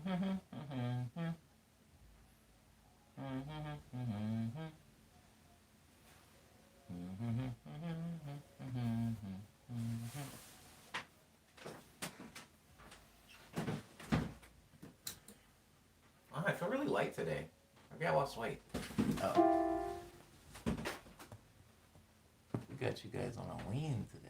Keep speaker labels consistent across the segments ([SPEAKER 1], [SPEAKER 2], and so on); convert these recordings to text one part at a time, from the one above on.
[SPEAKER 1] Oh, I feel really light today. Maybe I lost weight. Oh. We got you guys on a lean today.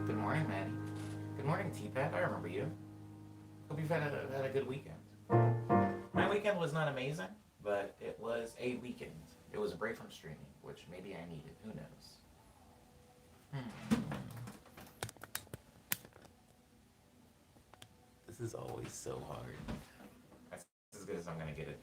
[SPEAKER 1] Good morning, Maddie. Good morning, T-Pat. I remember you. Hope you've had a good weekend. My weekend was not amazing, but it was a weekend. It was a break from streaming, which maybe I needed. Who knows? This is always so hard. That's as good as I'm gonna get it.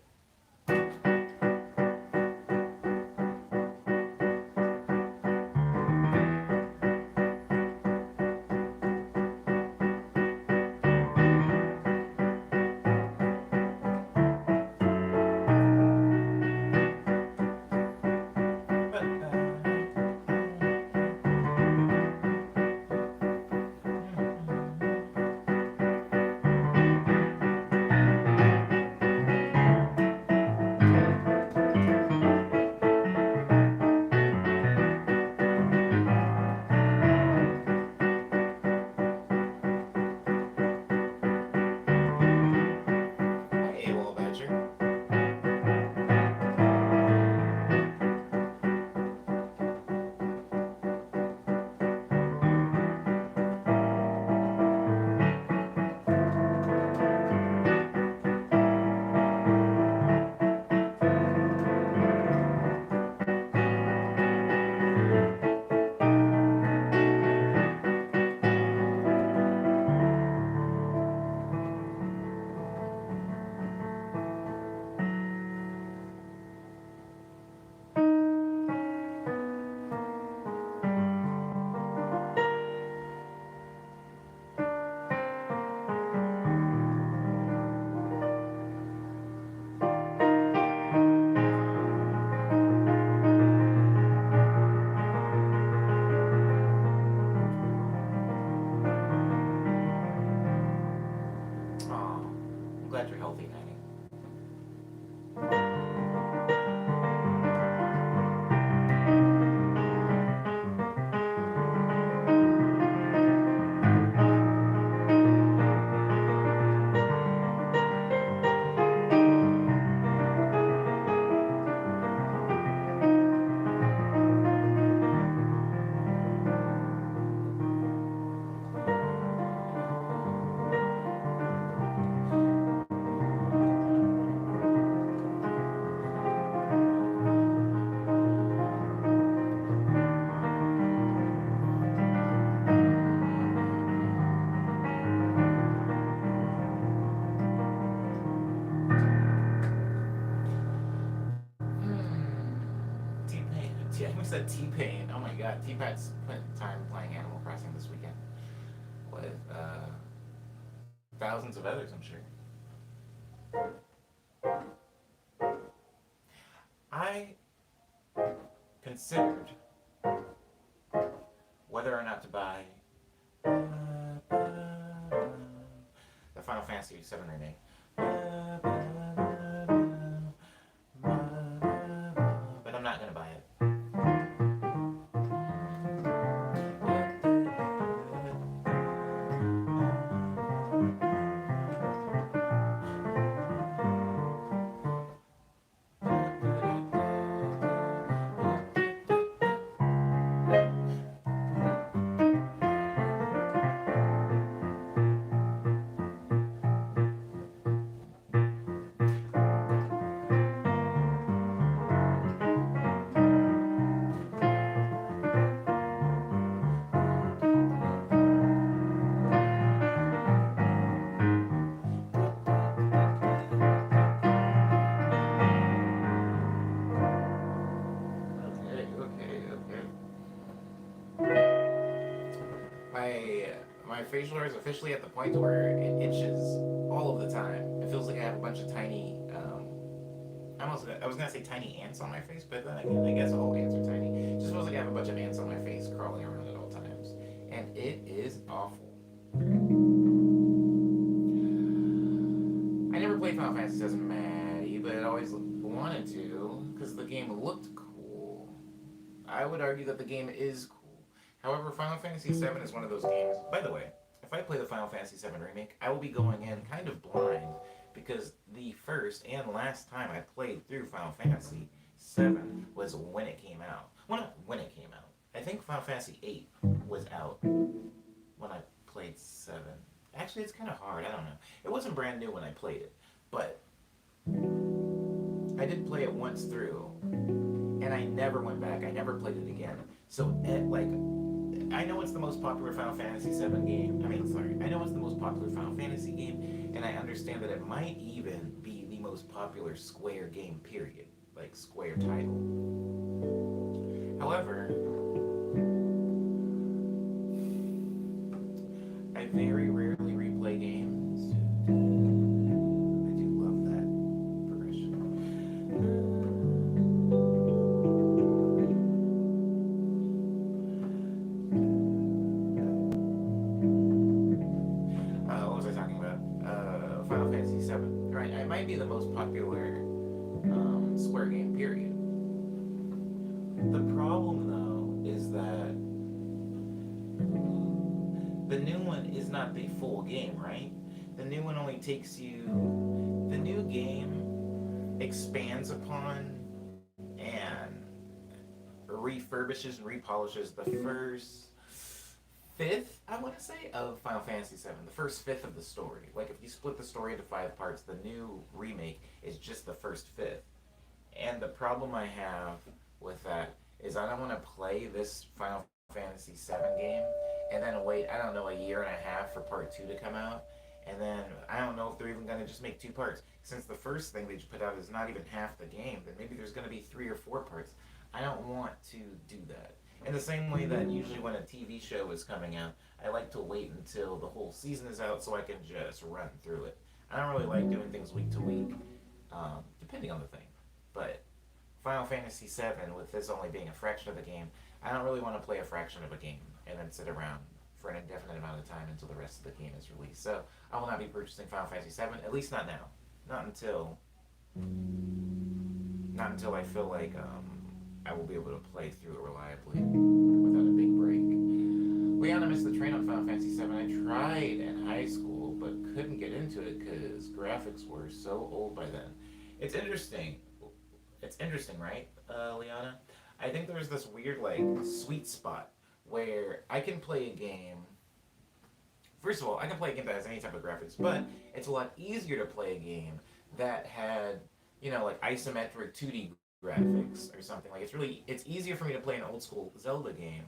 [SPEAKER 1] Hey, Will Badger. Aw, I'm glad you're healthy, Maddie. T-Pain. I said T-Pain. Oh my god, T-Pat's spent time playing Animal Crossing this weekend with thousands of others, I'm sure. I considered whether or not to buy the Final Fantasy VII remake. But I'm not gonna buy it. My facial hair is officially at the point where it itches all of the time. It feels like I have a bunch of tiny, I was gonna say tiny ants on my face, but then again, I guess all ants are tiny. It just feels like I have a bunch of ants on my face crawling around at all times. And it is awful. I never played Final Fantasy VII Maddie, but I always wanted to, because the game looked cool. I would argue that the game is cool. However, Final Fantasy VII is one of those games. By the way, if I play the Final Fantasy VII remake, I will be going in kind of blind because the first and last time I played through Final Fantasy VII was when it came out. Well, not when it came out. I think Final Fantasy VIII was out when I played 7. Actually, it's kind of hard. I don't know. It wasn't brand new when I played it, but I did play it once through, and I never went back. I never played it again. So, I know it's the most popular Final Fantasy VII game. I know it's the most popular Final Fantasy game, and I understand that it might even be the most popular Square game, period. Like, Square title. However, I very rarely replay games. I do love that progression. What was I talking about? Final Fantasy VII. Right, it might be the most popular Square game, period. The problem, though, is that the new one is not the full game, right? The new one only takes you. The new game expands upon and refurbishes and repolishes the first fifth, I want to say, of Final Fantasy VII. The first fifth of the story. Like, if you split the story into 5 parts, the new remake is just the first fifth. And the problem I have with that is I don't want to play this Final Fantasy VII game and then wait, I don't know, a year and a half for part 2 to come out. And then I don't know if they're even going to just make 2 parts. Since the first thing they just put out is not even half the game, then maybe there's going to be 3 or 4 parts. I don't want to do that. In the same way that usually when a TV show is coming out, I like to wait until the whole season is out so I can just run through it. I don't really like doing things week to week, depending on the thing. But Final Fantasy VII, with this only being a fraction of the game, I don't really want to play a fraction of a game and then sit around for an indefinite amount of time until the rest of the game is released. So I will not be purchasing Final Fantasy VII, at least not now. Not until I feel like I will be able to play through it reliably without a big break. Liana missed the train on Final Fantasy VII. I tried in high school, but couldn't get into it because graphics were so old by then. It's interesting. It's interesting, right, Liana? I think there's this weird, like, sweet spot where I can play a game. First of all, I can play a game that has any type of graphics, but it's a lot easier to play a game that had, like isometric 2D graphics or something. Like, it's easier for me to play an old school Zelda game,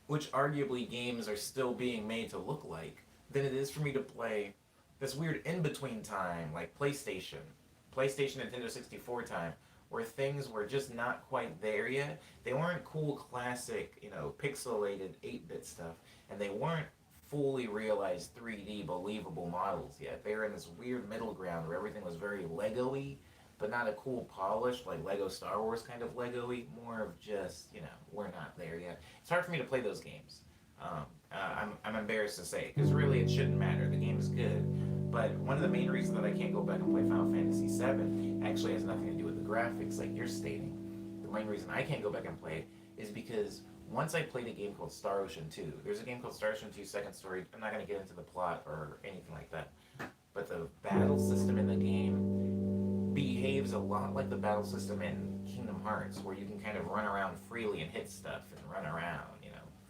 [SPEAKER 1] which arguably games are still being made to look like, than it is for me to play this weird in-between time, like PlayStation, Nintendo 64 time, where things were just not quite there yet. They weren't cool, classic, pixelated 8-bit stuff, and they weren't fully realized 3D believable models yet. They were in this weird middle ground where everything was very Lego-y, but not a cool polish, like Lego Star Wars kind of Lego-y, more of just, we're not there yet. It's hard for me to play those games. I'm embarrassed to say, because really it shouldn't matter. The game is good. But one of the main reasons that I can't go back and play Final Fantasy VII actually has nothing to do with the graphics, like you're stating. The main reason I can't go back and play it is because once I played a game called Star Ocean 2, there's a game called Star Ocean 2 Second Story. I'm not going to get into the plot or anything like that. But the battle system in the game behaves a lot like the battle system in Kingdom Hearts, where you can kind of run around freely and hit stuff, and run around,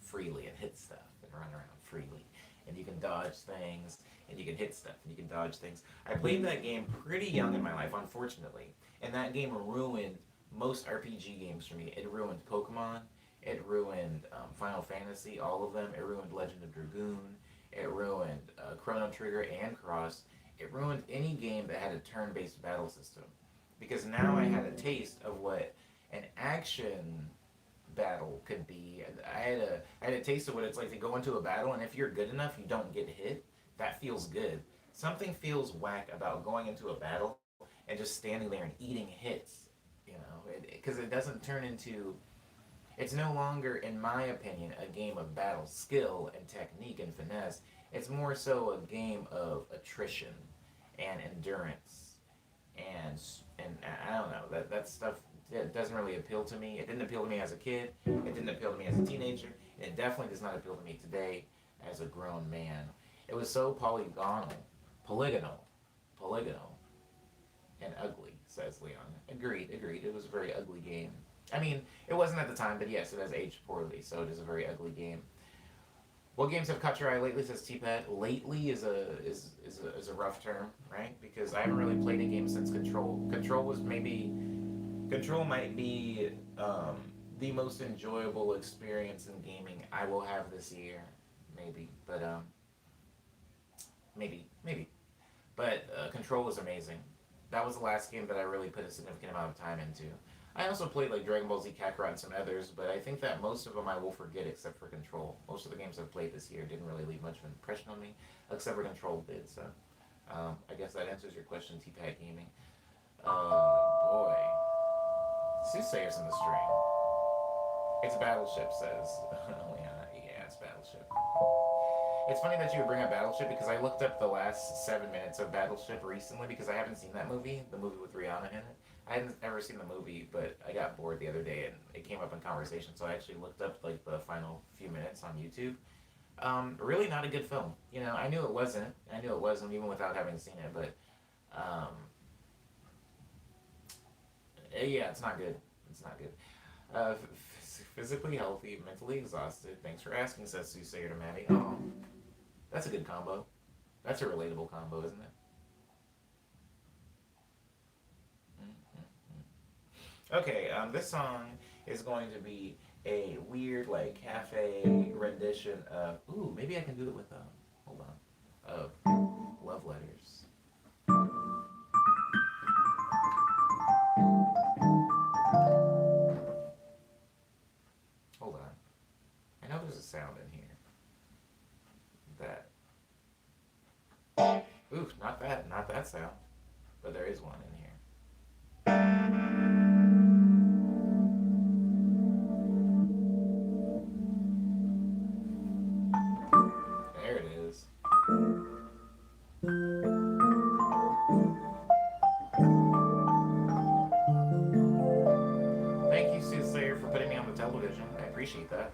[SPEAKER 1] freely and hit stuff, and run around freely. And you can dodge things, and you can hit stuff, and you can dodge things. I played that game pretty young in my life, unfortunately, and that game ruined most RPG games for me. It ruined Pokemon, it ruined Final Fantasy, all of them. It ruined Legend of Dragoon, it ruined Chrono Trigger and Cross. It ruined any game that had a turn-based battle system. Because now I had a taste of what an action battle could be. I had a taste of what it's like to go into a battle, and if you're good enough, you don't get hit. That feels good. Something feels whack about going into a battle and just standing there and eating hits. You know, because it doesn't turn into. It's no longer, in my opinion, a game of battle skill and technique and finesse. It's more so a game of attrition and endurance and I don't know that stuff. It doesn't really appeal to me. It didn't appeal to me as a kid. It didn't appeal to me as a teenager. And it definitely does not appeal to me today as a grown man. It was so polygonal, and ugly, says Leon. Agreed, agreed. It was a very ugly game. I mean, it wasn't at the time, but yes, it has aged poorly, so it is a very ugly game. What games have caught your eye lately? Says T-Pad. Lately is a rough term, right? Because I haven't really played a game since Control. Control might be the most enjoyable experience in gaming I will have this year, maybe. But maybe. But Control was amazing. That was the last game that I really put a significant amount of time into. I also played like Dragon Ball Z Kakarot and some others, but I think that most of them I will forget except for Control. Most of the games I've played this year didn't really leave much of an impression on me, except for Control did. So I guess that answers your question, T-Pad Gaming. Boy. Soothsayer's in the stream. It's Battleship, says Leon. Yeah, it's Battleship. It's funny that you would bring up Battleship because I looked up the last 7 minutes of Battleship recently because I haven't seen that movie, the movie with Rihanna in it. I hadn't ever seen the movie, but I got bored the other day and it came up in conversation, so I actually looked up like the final few minutes on YouTube. Really not a good film. You know, I knew it wasn't. I knew it wasn't even without having seen it, but yeah, it's not good. It's not good. Physically healthy, mentally exhausted. Thanks for asking, says Soothsayer to Maddie. Oh, that's a good combo. That's a relatable combo, isn't it? Okay, this song is going to be a weird, like, cafe rendition of. Ooh, maybe I can do it with, hold on. Of Love Letters. Hold on. I know there's a sound in here. That. Ooh, not that sound. But there is one in here. There it is. Thank you, Soothsayer, for putting me on the television. I appreciate that.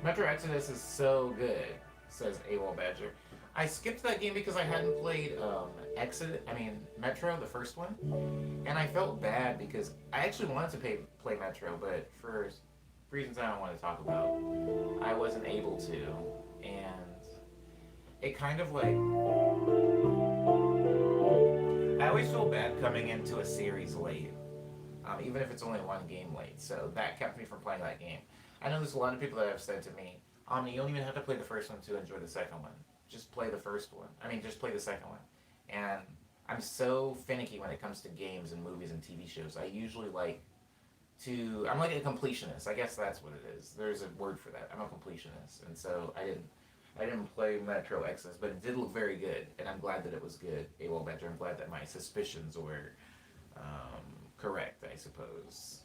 [SPEAKER 1] Metro Exodus is so good, says AWOL Badger. I skipped that game because I hadn't played Metro, the first one, and I felt bad because I actually wanted to play Metro, but for reasons I don't want to talk about, I wasn't able to, and it kind of like I always feel bad coming into a series late, even if it's only one game late. So that kept me from playing that game. I know there's a lot of people that have said to me, you don't even have to play the first one to enjoy the second one. Just play the first one. Just play the second one. And I'm so finicky when it comes to games and movies and TV shows. I usually I'm like a completionist. I guess that's what it is. There's a word for that. I'm a completionist. And so I didn't play Metro Exodus, but it did look very good. And I'm glad that it was good. AWOL Badger, I'm glad that my suspicions were correct, I suppose.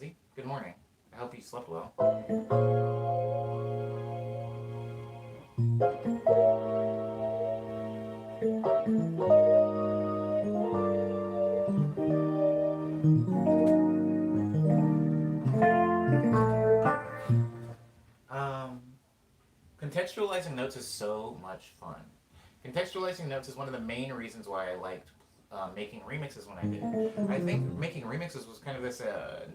[SPEAKER 1] Lindsay. Good morning. I hope you slept well. Um, Contextualizing notes is so much fun. Contextualizing notes is one of the main reasons why I liked making remixes when I did. I think making remixes was kind of this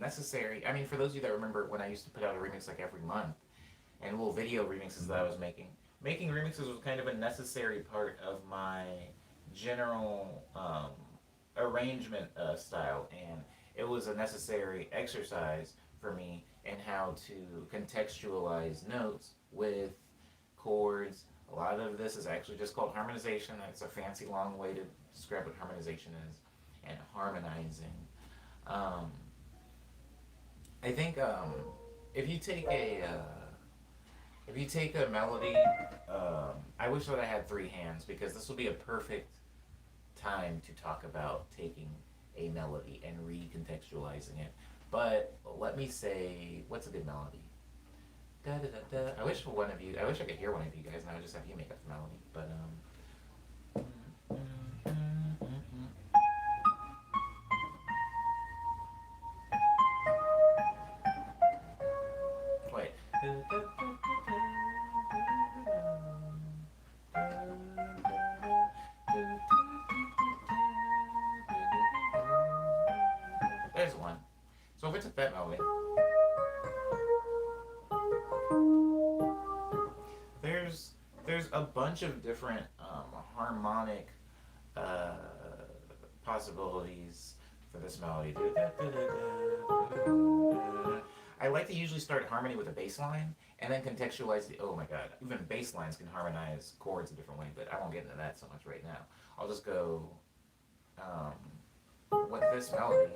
[SPEAKER 1] necessary. I mean, for those of you that remember when I used to put out a remix like every month, and little video remixes that I was making. Making remixes was kind of a necessary part of my general arrangement style, and it was a necessary exercise for me in how to contextualize notes with chords. A lot of this is actually just called harmonization. It's a fancy long way to describe what harmonization is, and harmonizing. Um, I think if you take a if you take a melody, I wish that I had three hands because this will be a perfect time to talk about taking a melody and recontextualizing it. But let me say, what's a good melody? Da, da, da, da. I wish for one of you, I wish I could hear one of you guys, and I would just have you make up the melody. But wait. There's one. So if I took that melody, there's there's a bunch of different harmonic uh, possibilities for this melody. I like to usually start harmony with a bass line and then contextualize the. Oh my god, even bass lines can harmonize chords a different way, but I won't get into that so much right now. I'll just go with this melody.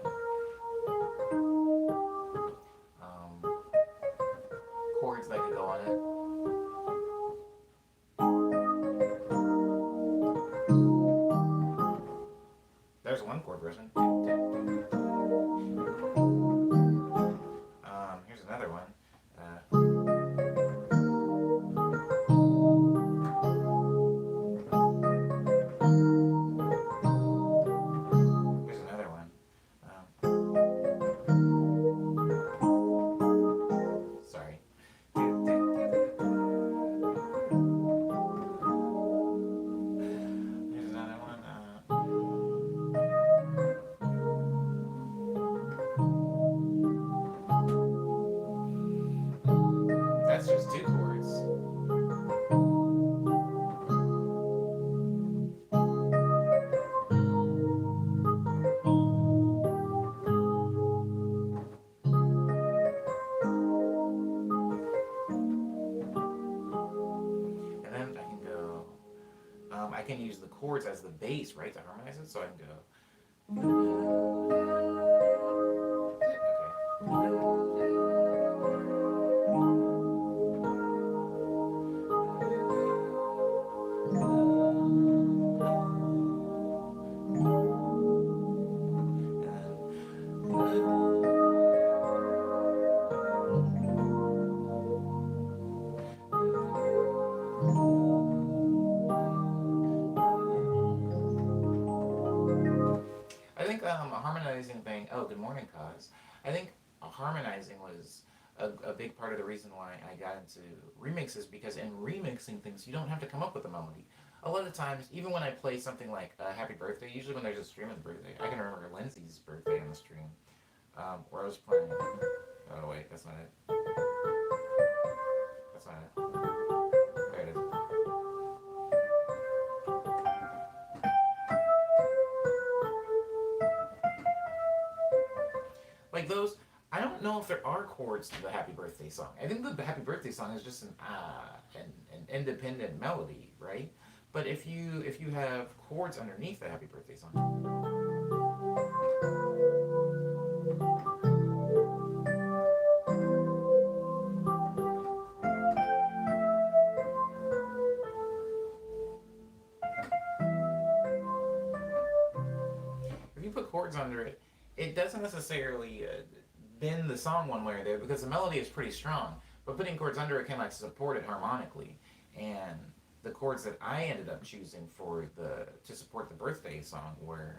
[SPEAKER 1] Um, Chords that could go on it. There's one chord version. Here's another one. Here's another one. Sorry. Here's another one. That's just two chords. And then I can go. I can use the chords as the bass, right, to harmonize it. So I can go. I think a harmonizing thing. Oh, good morning, Cause. I think harmonizing was a big part of the reason why I got into remixes because in remixing things, you don't have to come up with a melody. A lot of times, even when I play something like Happy Birthday, usually when there's a stream of the birthday, I can remember Lindsay's birthday on the stream, where I was playing. Oh wait, that's not it. That's not it. There it is. Like those, I don't know if there are chords to the Happy Birthday song. I think the Happy Birthday song is just an independent melody, right? But if you have chords underneath the Happy Birthday song, if you put chords under it, it doesn't necessarily bend the song one way or the other because the melody is pretty strong. But putting chords under it can like support it harmonically. And the chords that I ended up choosing for the to support the birthday song were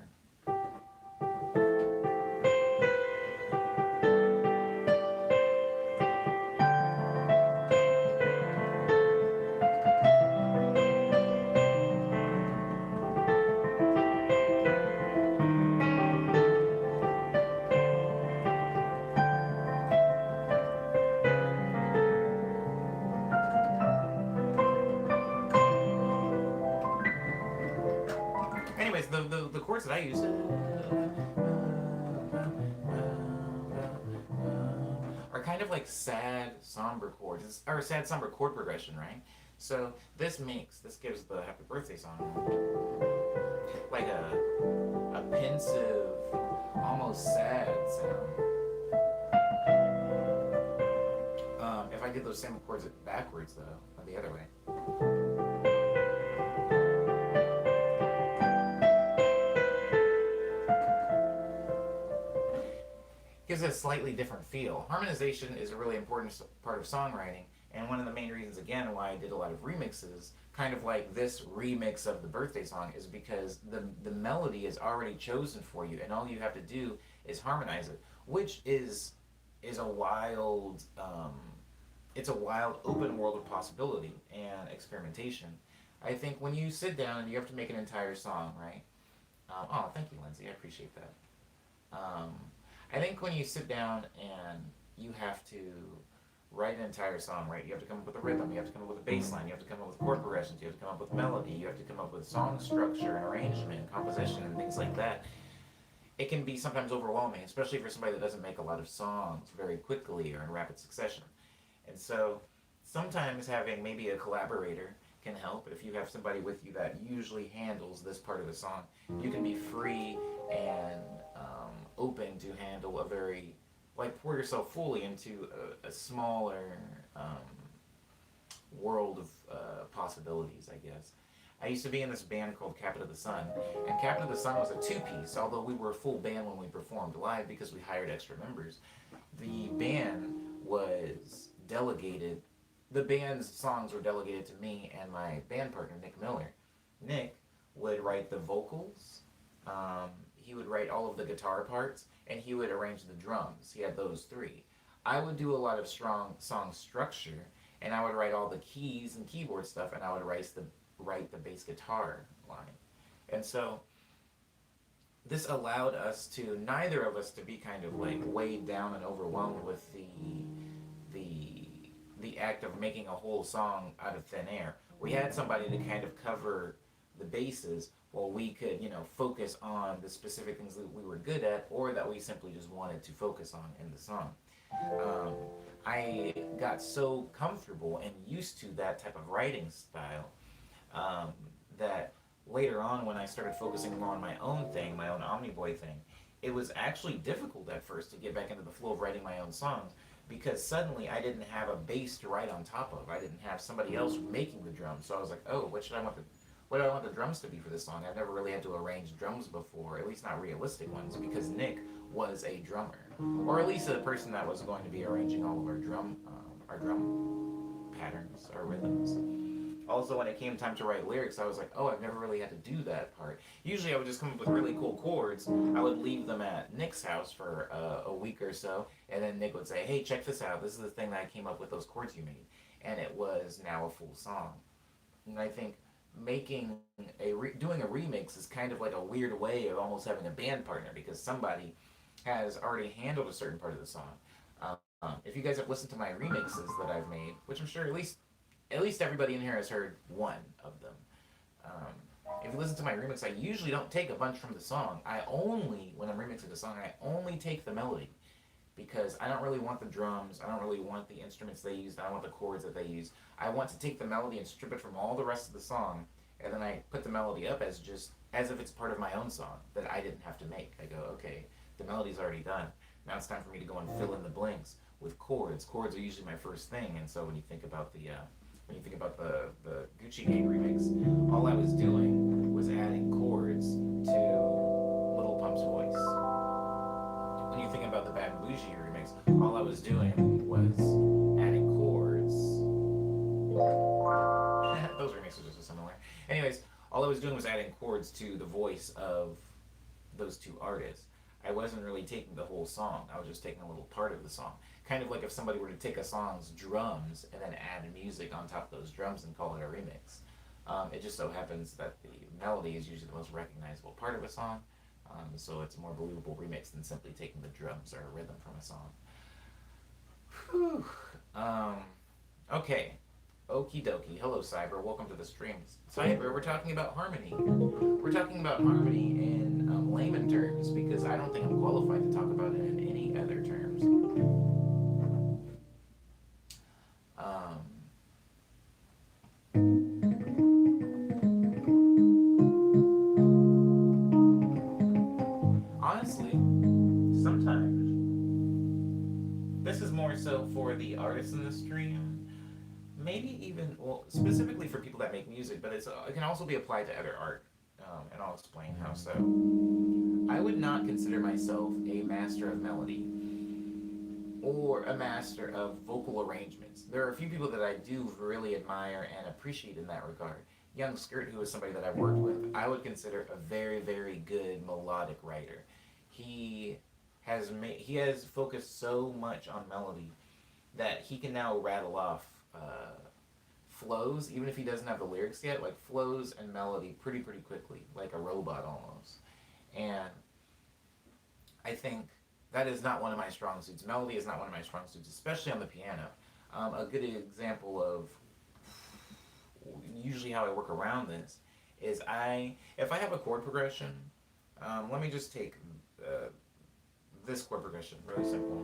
[SPEAKER 1] anyways, the chords that I used are kind of like sad, somber chords, or sad, somber chord progression, right? So this gives the Happy Birthday song like a pensive, almost sad sound. If I did those same chords backwards, though, or the other way. Gives it a slightly different feel. Harmonization is a really important part of songwriting, and one of the main reasons, again, why I did a lot of remixes, kind of like this remix of the birthday song, is because the melody is already chosen for you, and all you have to do is harmonize it, which is a wild, it's a wild open world of possibility and experimentation. I think when you sit down and you have to make an entire song, right? Oh, thank you, Lindsay. I appreciate that. Um, I think when you sit down and you have to write an entire song, right? You have to come up with a rhythm, you have to come up with a bass line, you have to come up with chord progressions, you have to come up with melody, you have to come up with song structure and arrangement, composition, and things like that. It can be sometimes overwhelming, especially for somebody that doesn't make a lot of songs very quickly or in rapid succession. And so sometimes having maybe a collaborator can help. If you have somebody with you that usually handles this part of the song, you can be free and open to handle a very, like, pour yourself fully into a smaller world of possibilities, I guess. I used to be in this band called Captain of the Sun, and Captain of the Sun was a two-piece, although we were a full band when we performed live because we hired extra members. The band was delegated, the band's songs were delegated to me and my band partner, Nick Miller. Nick would write the vocals, he would write all of the guitar parts, and he would arrange the drums. He had those three. I would do a lot of strong song structure, and I would write all the keys and keyboard stuff, and I would write the bass guitar line. And so this allowed us to, neither of us to be kind of like weighed down and overwhelmed with the act of making a whole song out of thin air. We had somebody to kind of cover the bases while we could, focus on the specific things that we were good at or that we simply just wanted to focus on in the song. I got so comfortable and used to that type of writing style that later on when I started focusing more on my own thing, my own Omniboy thing, it was actually difficult at first to get back into the flow of writing my own songs because suddenly I didn't have a bass to write on top of. I didn't have somebody else making the drums. So I was like, oh, what do I want the drums to be for this song? I've never really had to arrange drums before, at least not realistic ones, because Nick was a drummer, or at least the person that was going to be arranging all of our drum patterns, our rhythms. Also, when it came time to write lyrics, I was like, oh, I've never really had to do that part. Usually I would just come up with really cool chords. I would leave them at Nick's house for a week or so, and then Nick would say, hey, check this out. This is the thing that I came up with, those chords you made. And it was now a full song. And I think doing a remix is kind of like a weird way of almost having a band partner because somebody has already handled a certain part of the song. If you guys have listened to my remixes that I've made, which I'm sure at least everybody in here has heard one of them. If you listen to my remix, I usually don't take a bunch from the song. When I'm remixing the song, I only take the melody because I don't really want the drums, I don't really want the instruments they use, I don't want the chords that they use. I want to take the melody and strip it from all the rest of the song, and then I put the melody up as if it's part of my own song that I didn't have to make. I go, okay, the melody's already done. Now it's time for me to go and fill in the blanks with chords. Chords are usually my first thing, and so when you think about the Gucci Gang remix, all I was doing was adding chords to Little Pump's voice. When you think about the Bad and Bougie remix, Anyways, all I was doing was adding chords to the voice of those two artists. I wasn't really taking the whole song. I was just taking a little part of the song. Kind of like if somebody were to take a song's drums and then add music on top of those drums and call it a remix. It just so happens that the melody is usually the most recognizable part of a song, so it's a more believable remix than simply taking the drums or a rhythm from a song. Whew. Okay. Okie dokie. Hello, Cyber. Welcome to the stream. Cyber, we're talking about harmony. We're talking about harmony in layman terms because I don't think I'm qualified to talk about it in any other terms. Honestly, sometimes this is more so for the artists in the stream. Maybe even, well, specifically for people that make music, but it can also be applied to other art. And I'll explain how so. I would not consider myself a master of melody or a master of vocal arrangements. There are a few people that I do really admire and appreciate in that regard. Young Skirt, who is somebody that I've worked with, I would consider a very, very good melodic writer. He has focused so much on melody that he can now rattle off flows, even if he doesn't have the lyrics yet, like flows and melody pretty quickly, like a robot almost. And I think that is not one of my strong suits. Melody is not one of my strong suits, especially on the piano. A good example of usually how I work around this is if I have a chord progression, let me just take this chord progression, really simple.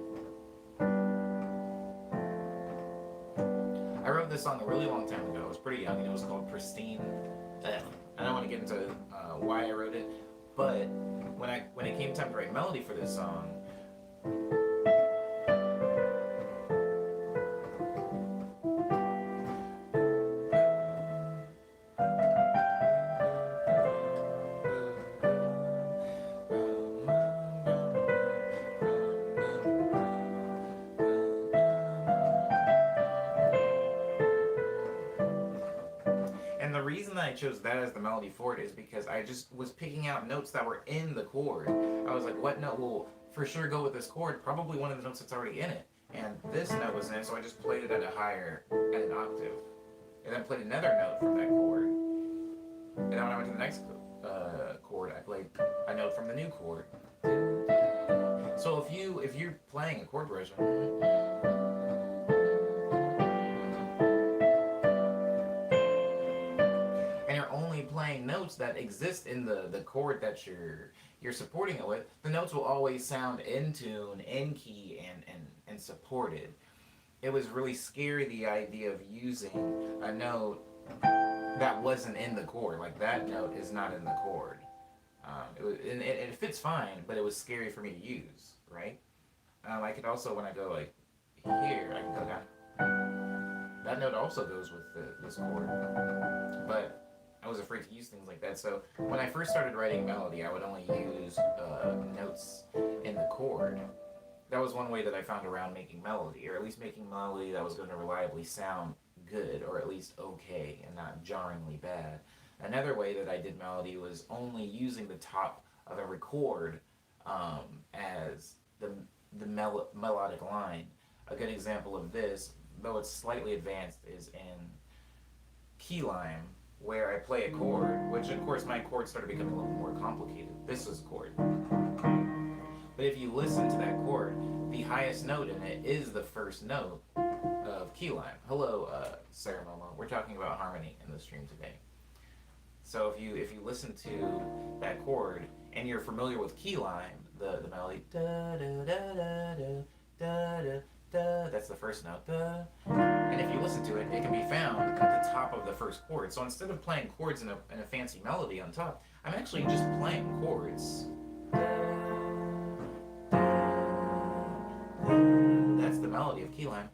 [SPEAKER 1] I wrote this song a really long time ago. I was pretty young, and it was called Pristine. I don't want to get into why I wrote it, but when it came time to write melody for this song, and the reason that I chose that as the melody for it is because I just was picking out notes that were in the chord. I was like, what note will for sure go with this chord? Probably one of the notes that's already in it. And this note was in it, so I just played it at an octave. And then played another note from that chord. And then when I went to the next chord, I played a note from the new chord. So if you're playing a chord progression, playing notes that exist in the chord that you're supporting it with, the notes will always sound in tune, in key, and supported. It was really scary, the idea of using a note that wasn't in the chord. Like, that note is not in the chord. It fits fine, but it was scary for me to use, right? I could also, when I go like here, I can go down. That note also goes with this chord, but I was afraid to use things like that. So when I first started writing melody, I would only use notes in the chord. That was one way that I found around making melody, or at least making melody that was going to reliably sound good, or at least okay, and not jarringly bad. Another way that I did melody was only using the top of every chord as the melodic line. A good example of this, though it's slightly advanced, is in key lime, where I play a chord, which of course my chords started becoming a little more complicated. This is a chord. But if you listen to that chord, the highest note in it is the first note of key lime. Hello, Sarah Momo. We're talking about harmony in the stream today. So if you listen to that chord and you're familiar with key lime, the melody da da da da da da da da, that's the first note, da. And if you listen to it, it can be found at the top of the first chord. So instead of playing chords in a fancy melody on top, I'm actually just playing chords. That's the melody of key lime.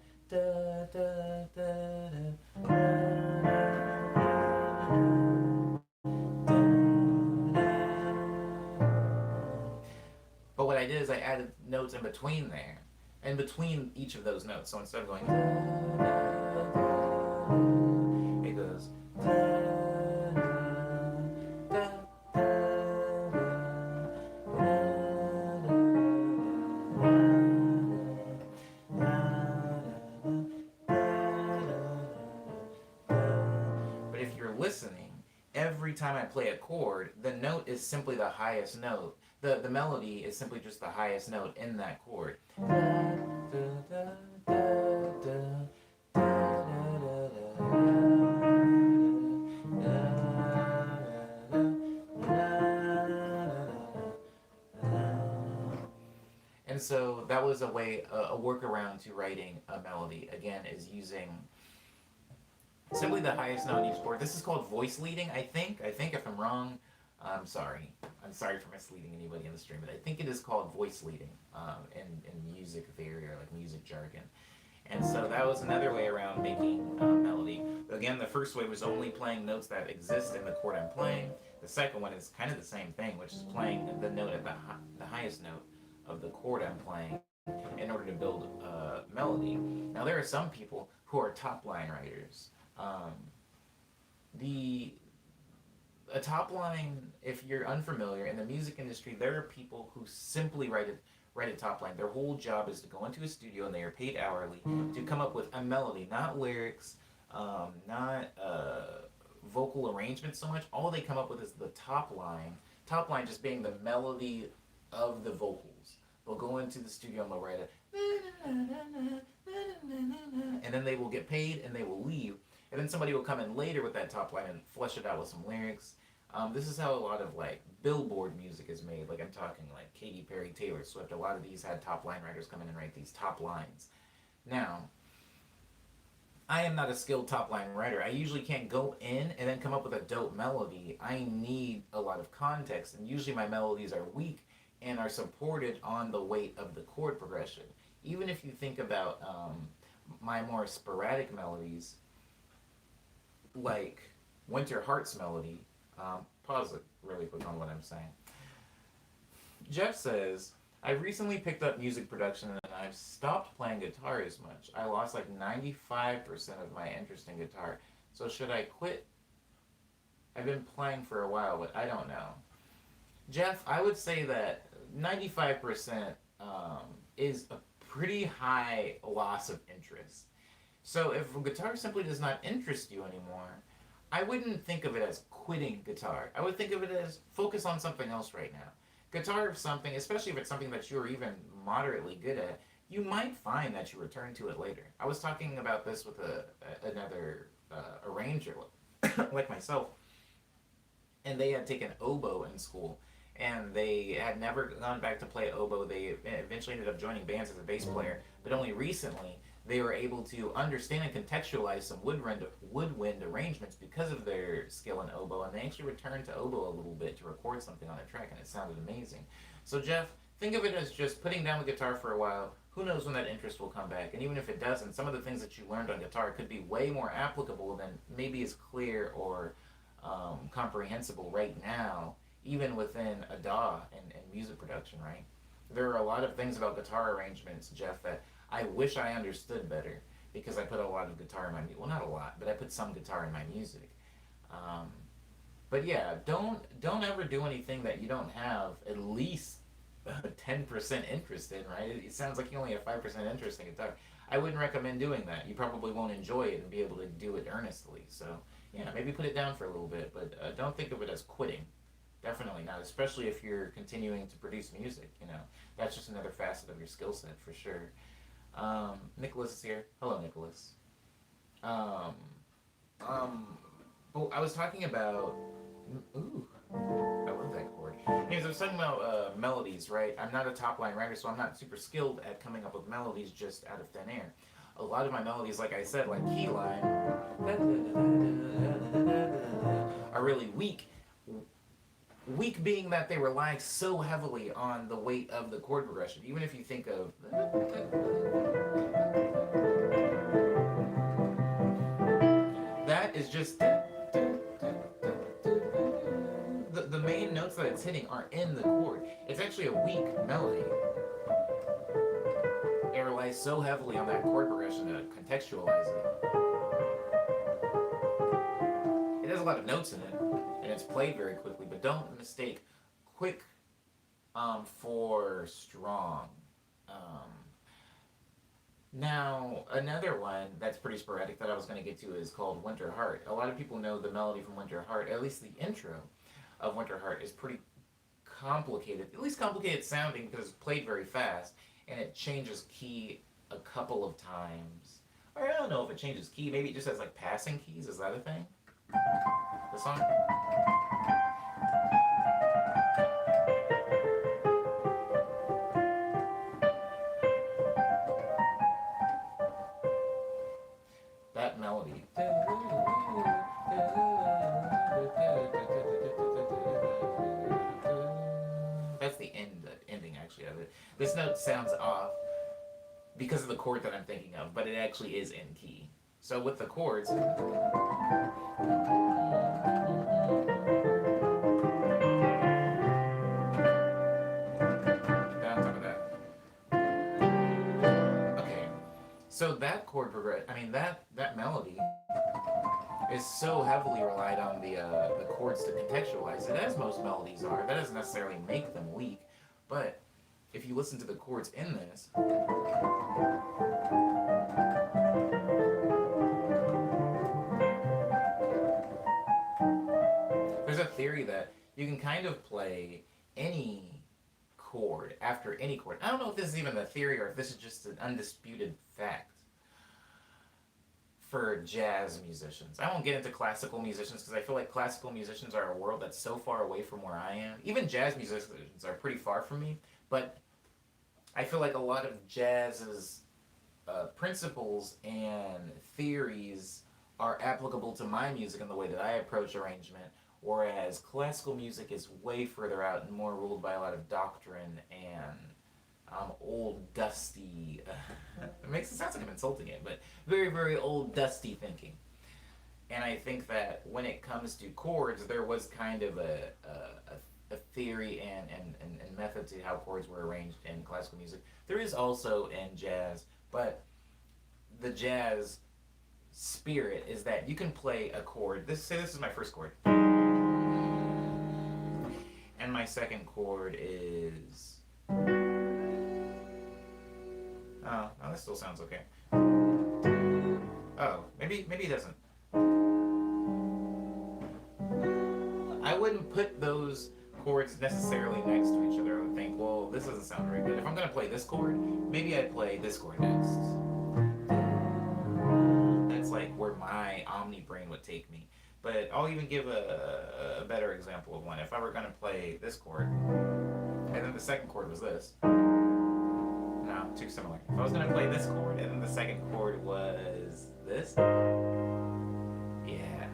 [SPEAKER 1] But what I did is I added notes in between there, in between each of those notes. So instead of going, it goes, listening, every time I play a chord, the note is simply the highest note. The melody is simply just the highest note in that chord. And so that was a way, a workaround to writing a melody. Again, is using simply the highest note in each chord. This is called voice leading, I think. I think if I'm wrong, I'm sorry. I'm sorry for misleading anybody in the stream, but I think it is called voice leading in music theory or like music jargon. And so that was another way around making melody. Again, the first way was only playing notes that exist in the chord I'm playing. The second one is kind of the same thing, which is playing the note at the highest note of the chord I'm playing in order to build melody. Now, there are some people who are top line writers. The a top line, if you're unfamiliar in the music industry, there are people who simply write a top line. Their whole job is to go into a studio and they are paid hourly to come up with a melody, not lyrics, not vocal arrangement so much. All they come up with is the top line. Top line just being the melody of the vocals. They'll go into the studio and they'll write it, and then they will get paid and they will leave. And then somebody will come in later with that top line and flesh it out with some lyrics. This is how a lot of like Billboard music is made. Like I'm talking like Katy Perry, Taylor Swift. A lot of these had top line writers come in and write these top lines. Now, I am not a skilled top line writer. I usually can't go in and then come up with a dope melody. I need a lot of context, and usually my melodies are weak and are supported on the weight of the chord progression. Even if you think about my more sporadic melodies, like Winter Heart's melody, pause it really quick on what I'm saying. Jeff says, I recently picked up music production and I've stopped playing guitar as much. I lost like 95% of my interest in guitar. So should I quit? I've been playing for a while, but I don't know. Jeff, I would say that 95% is a pretty high loss of interest. So if guitar simply does not interest you anymore, I wouldn't think of it as quitting guitar. I would think of it as focus on something else right now. Guitar is something, especially if it's something that you're even moderately good at, you might find that you return to it later. I was talking about this with another arranger like myself, and they had taken oboe in school, and they had never gone back to play oboe. They eventually ended up joining bands as a bass player, but only recently they were able to understand and contextualize some woodwind arrangements because of their skill in oboe, and they actually returned to oboe a little bit to record something on a track, and it sounded amazing. So Jeff, think of it as just putting down the guitar for a while. Who knows when that interest will come back, and even if it doesn't, some of the things that you learned on guitar could be way more applicable than maybe is clear or comprehensible right now, even within a DAW and music production, right? There are a lot of things about guitar arrangements, Jeff, that I wish I understood better because I put a lot of guitar in my music. Well, not a lot, but I put some guitar in my music. But yeah, don't ever do anything that you don't have at least 10% interest in, right? It sounds like you only have 5% interest in guitar. I wouldn't recommend doing that. You probably won't enjoy it and be able to do it earnestly. So yeah, maybe put it down for a little bit, but don't think of it as quitting. Definitely not, especially if you're continuing to produce music. You know, that's just another facet of your skill set for sure. Nicholas is here. Hello, Nicholas. Well, I was talking about. Ooh, I love that chord. Anyways, I was talking about melodies, right? I'm not a top line writer, so I'm not super skilled at coming up with melodies just out of thin air. A lot of my melodies, like I said, like key line, are really weak. Weak being that they rely so heavily on the weight of the chord progression. Even if you think of that is just the main notes that it's hitting are in the chord. It's actually a weak melody. It relies so heavily on that chord progression to contextualize it. It has a lot of notes in it, and it's played very quickly, but don't mistake quick for strong. Now, another one that's pretty sporadic that I was going to get to is called Winter Heart. A lot of people know the melody from Winter Heart, at least the intro of Winter Heart is pretty complicated, at least complicated sounding because it's played very fast and it changes key a couple of times. Or I don't know if it changes key, maybe it just has like passing keys. Is that a thing? The song? That melody. That's the ending actually of it. This note sounds off because of the chord that I'm thinking of, but it actually is in key. So with the chords, on top of that. Okay, so that chord progression, I mean that melody is so heavily relied on the chords to contextualize it, as most melodies are. That doesn't necessarily make them weak, but if you listen to the chords in this, there's a theory that you can kind of play any chord after any chord. I don't know if this is even a theory or if this is just an undisputed fact for jazz musicians. I won't get into classical musicians because I feel like classical musicians are a world that's so far away from where I am. Even jazz musicians are pretty far from me, but I feel like a lot of jazz's principles and theories are applicable to my music and the way that I approach arrangement, whereas classical music is way further out and more ruled by a lot of doctrine and old, dusty. It sounds like I'm insulting it, but very, very old, dusty thinking. And I think that when it comes to chords, there was kind of a theory and method to how chords were arranged in classical music. There is also in jazz, but the jazz spirit is that you can play a chord. This is my first chord, and my second chord is. Oh, no, this still sounds okay. Oh, maybe it doesn't. I wouldn't put those chords necessarily next to each other. I would think, well, this doesn't sound very good. If I'm gonna play this chord, maybe I'd play this chord next. That's like where my omni brain would take me. But I'll even give a better example of one. If I were gonna play this chord, and then the second chord was this. No, too similar. If I was gonna play this chord, and then the second chord was this, yeah.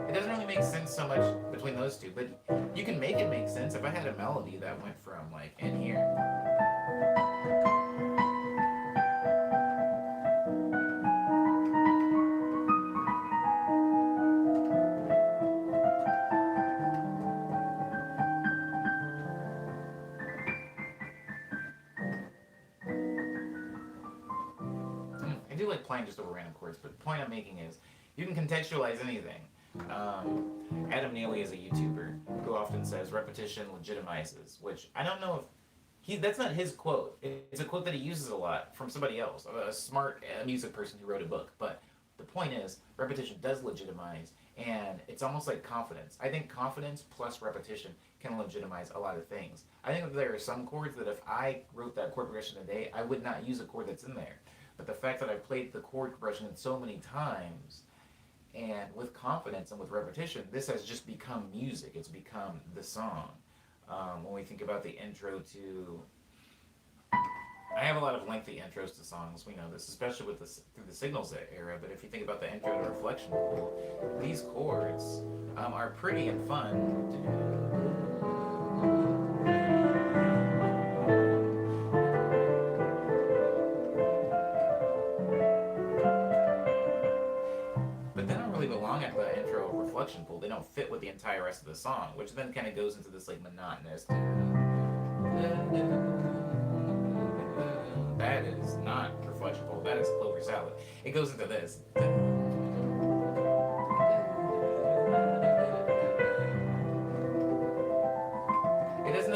[SPEAKER 1] It doesn't really make sense so much between those two, but you can make it make sense. If I had a melody that went from like in here. I do like playing just over random chords, but the point I'm making is you can contextualize anything. Adam Neely is a YouTuber who often says repetition legitimizes, which I don't know if that's not his quote. It's a quote that he uses a lot from somebody else, a smart music person who wrote a book. But the point is, repetition does legitimize, and it's almost like confidence. I think confidence plus repetition can legitimize a lot of things. I think that there are some chords that if I wrote that chord progression today, I would not use a chord that's in there. But the fact that I've played the chord progression so many times, and with confidence and with repetition, this has just become music. It's become the song. When we think about the intro to, I have a lot of lengthy intros to songs. We know this, especially with through the Signals era. But if you think about the intro to Reflection Pool, these chords are pretty and fun. Belong at the intro of Reflection Pool. They don't fit with the entire rest of the song, which then kind of goes into this like monotonous. That is not Reflection Pool. That is Clover Salad. It goes into this. It doesn't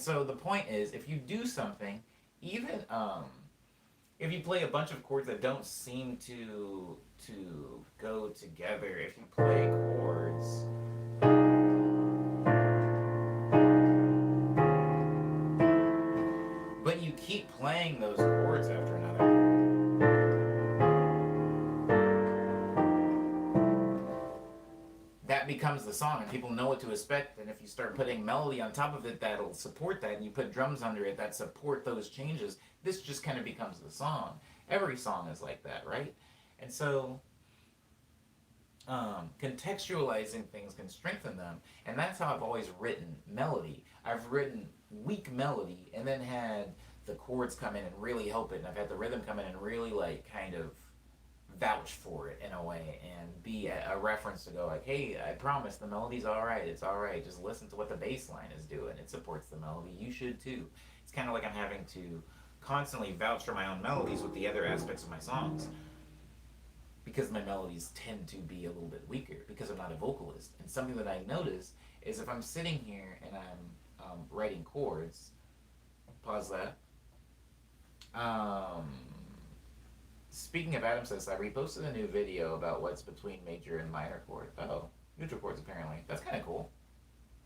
[SPEAKER 1] so the point is, if you do something, even if you play a bunch of chords that don't seem to go together, if you play chords but you keep playing those chords after another, that becomes the song and people know what to expect. And if you start putting melody on top of it that'll support that, and you put drums under it that support those changes, this just kind of becomes the song. Every song is like that, right? And so contextualizing things can strengthen them, and that's how I've always written melody. I've written weak melody and then had the chords come in and really help it, and I've had the rhythm come in and really like kind of vouch for it in a way and be a reference to go like, hey, I promise the melody's all right. It's all right. Just listen to what the bass line is doing. It supports the melody. You should too. It's kind of like I'm having to constantly vouch for my own melodies with the other aspects of my songs, because my melodies tend to be a little bit weaker because I'm not a vocalist. And something that I notice is if I'm sitting here and I'm writing chords, pause that. Speaking of Adam says, I reposted a new video about what's between major and minor chord. Oh, neutral chords apparently. That's kind of cool.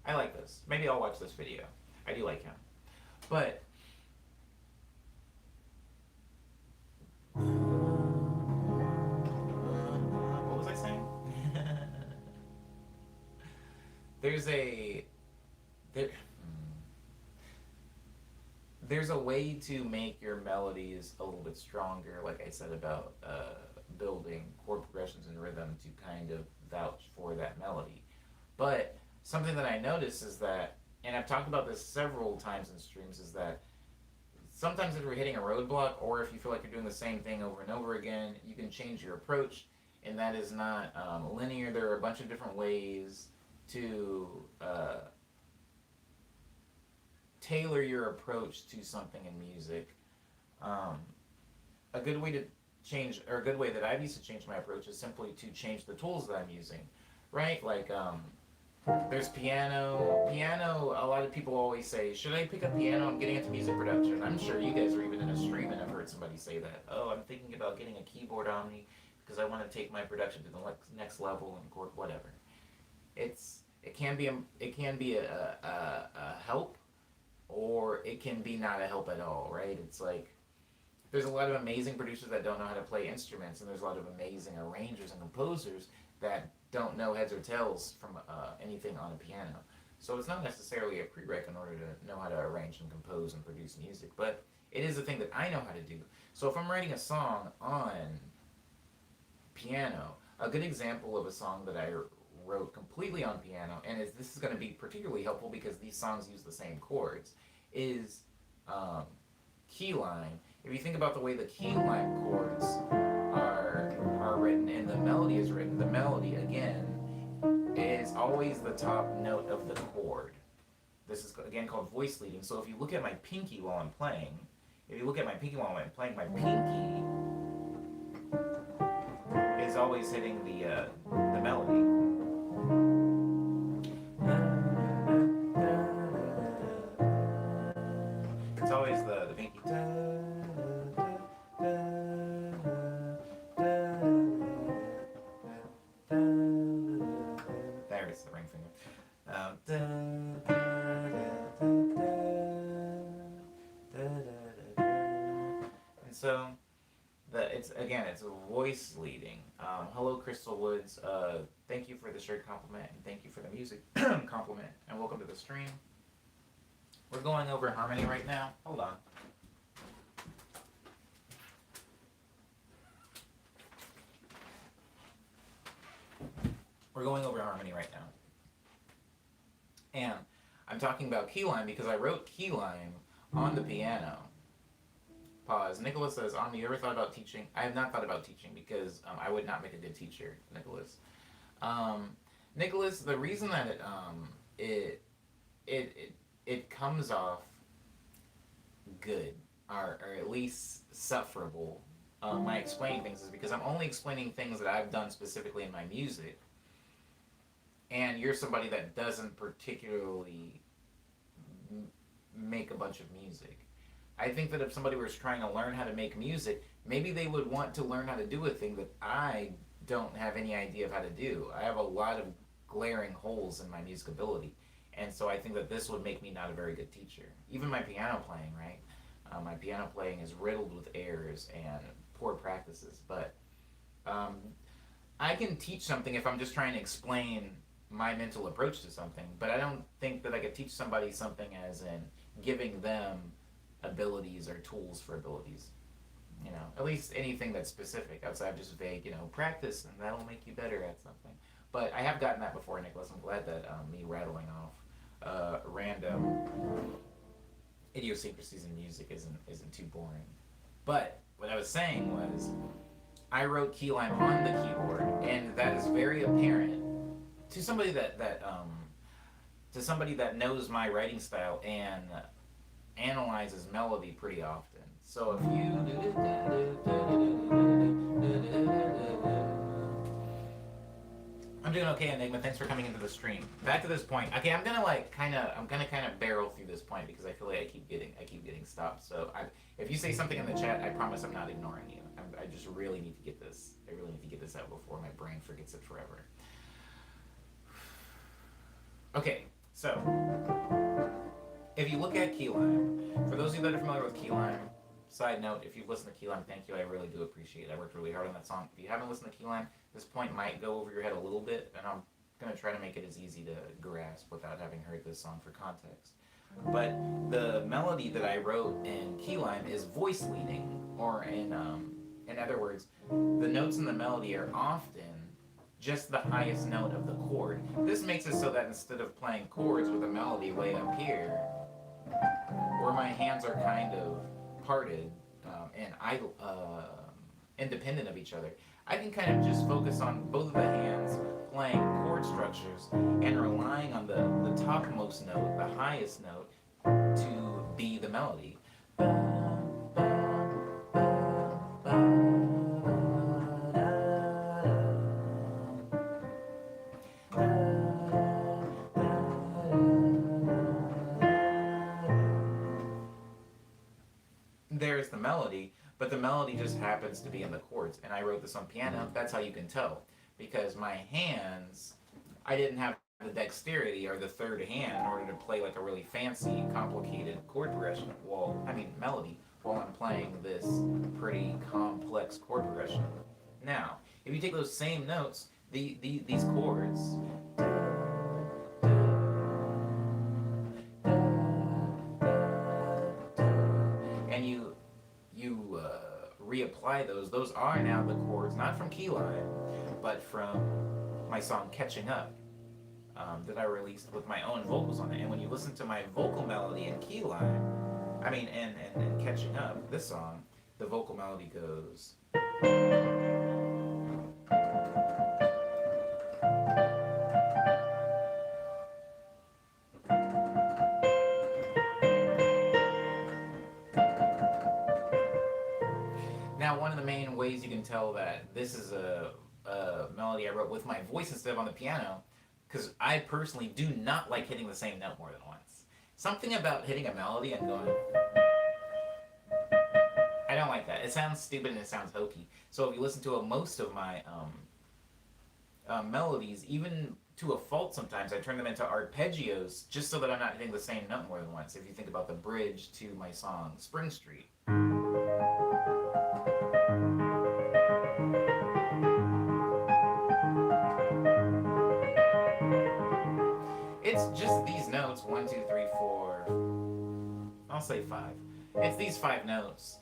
[SPEAKER 1] I like this. Maybe I'll watch this video. I do like him. But what was I saying? There's a way to make your melodies a little bit stronger, like I said about building chord progressions and rhythm to kind of vouch for that melody. But something that I notice is that, and I've talked about this several times in streams, is that sometimes if you're hitting a roadblock, or if you feel like you're doing the same thing over and over again, you can change your approach, and that is not linear. There are a bunch of different ways to tailor your approach to something in music. A good way to change, or a good way that I've used to change my approach, is simply to change the tools that I'm using, right? Like there's piano. A lot of people always say, should I pick up piano? I'm getting into music production. I'm sure you guys are even in a stream and I've heard somebody say that. Oh, I'm thinking about getting a keyboard on me because I want to take my production to the next level and chord whatever. It can be a help, or it can be not a help at all, right? It's like there's a lot of amazing producers that don't know how to play instruments, and there's a lot of amazing arrangers and composers that don't know heads or tails from anything on a piano. So it's not necessarily a prereq in order to know how to arrange and compose and produce music, but it is a thing that I know how to do. So if I'm writing a song on piano, a good example of a song that I wrote completely on piano, and this is going to be particularly helpful because these songs use the same chords, is key lime. If you think about the way the key lime chords are written and the melody is written, the melody again is always the top note of the chord. This is again called voice leading. So if you look at my pinky while I'm playing, my pinky is always hitting the melody. It's always the pinky. There it's the ring finger. And so it's a voice leading. Hello, Crystal Woods. Thank you for the shirt compliment, and thank you for the music compliment, and welcome to the stream. We're going over harmony right now. Hold on. We're going over harmony right now. And I'm talking about key lime because I wrote key lime on the piano. Pause. Nicholas says, Omni, you ever thought about teaching? I have not thought about teaching because I would not make a good teacher, Nicholas. Nicholas, the reason that it comes off good, or at least sufferable, my explaining things, is because I'm only explaining things that I've done specifically in my music, and you're somebody that doesn't particularly make a bunch of music. I think that if somebody was trying to learn how to make music, maybe they would want to learn how to do a thing that I don't have any idea of how to do. I have a lot of glaring holes in my music ability. And so I think that this would make me not a very good teacher. Even my piano playing, right? My piano playing is riddled with errors and poor practices. But um, I can teach something if I'm just trying to explain my mental approach to something. But I don't think that I could teach somebody something as in giving them abilities or tools for abilities. You know, at least anything that's specific outside of just vague, practice and that'll make you better at something. But I have gotten that before, Nicholas. I'm glad that me rattling off random idiosyncrasies in music isn't too boring. But what I was saying was, I wrote key lime on the keyboard, and that is very apparent to somebody that knows my writing style and analyzes melody pretty often. So if you I'm doing okay, Enigma. Thanks for coming into the stream. Back to this point. Okay, I'm gonna kind of barrel through this point because I feel like I keep getting stopped. So if you say something in the chat, I promise I'm not ignoring you. I just really need to get this. I really need to get this out before my brain forgets it forever. Okay, so if you look at key lime, for those of you that are familiar with key lime, side note, if you've listened to key lime, thank you. I really do appreciate it. I worked really hard on that song. If you haven't listened to key lime, this point might go over your head a little bit, and I'm going to try to make it as easy to grasp without having heard this song for context. But the melody that I wrote in key lime is voice leading, or in other words, the notes in the melody are often just the highest note of the chord. This makes it so that instead of playing chords with a melody way up here, where my hands are kind of parted and independent of each other, I can kind of just focus on both of the hands playing chord structures and relying on the topmost note, the highest note, to be the melody. There's the melody, but the melody just happens to be in the chords. And I wrote this on piano. That's how you can tell. Because my hands, I didn't have the dexterity or the third hand in order to play like a really fancy, complicated chord progression. Melody, while I'm playing this pretty complex chord progression. Now, if you take those same notes, these chords, and you reapply those are now the chords, not from key lime, but from my song Catching Up, that I released with my own vocals on it. And when you listen to my vocal melody in key lime, and Catching Up, this song, the vocal melody goes. Now, one of the main ways you can tell that this is a melody I wrote with my voice instead of on the piano, because I personally do not like hitting the same note more than once. Something about hitting a melody and going, I don't like that. It sounds stupid and it sounds hokey. So if you listen to most of my melodies, even to a fault sometimes, I turn them into arpeggios just so that I'm not hitting the same note more than once. If you think about the bridge to my song Spring Street. It's just these notes, 1, 2, 3, 4, I'll say 5. It's these 5 notes,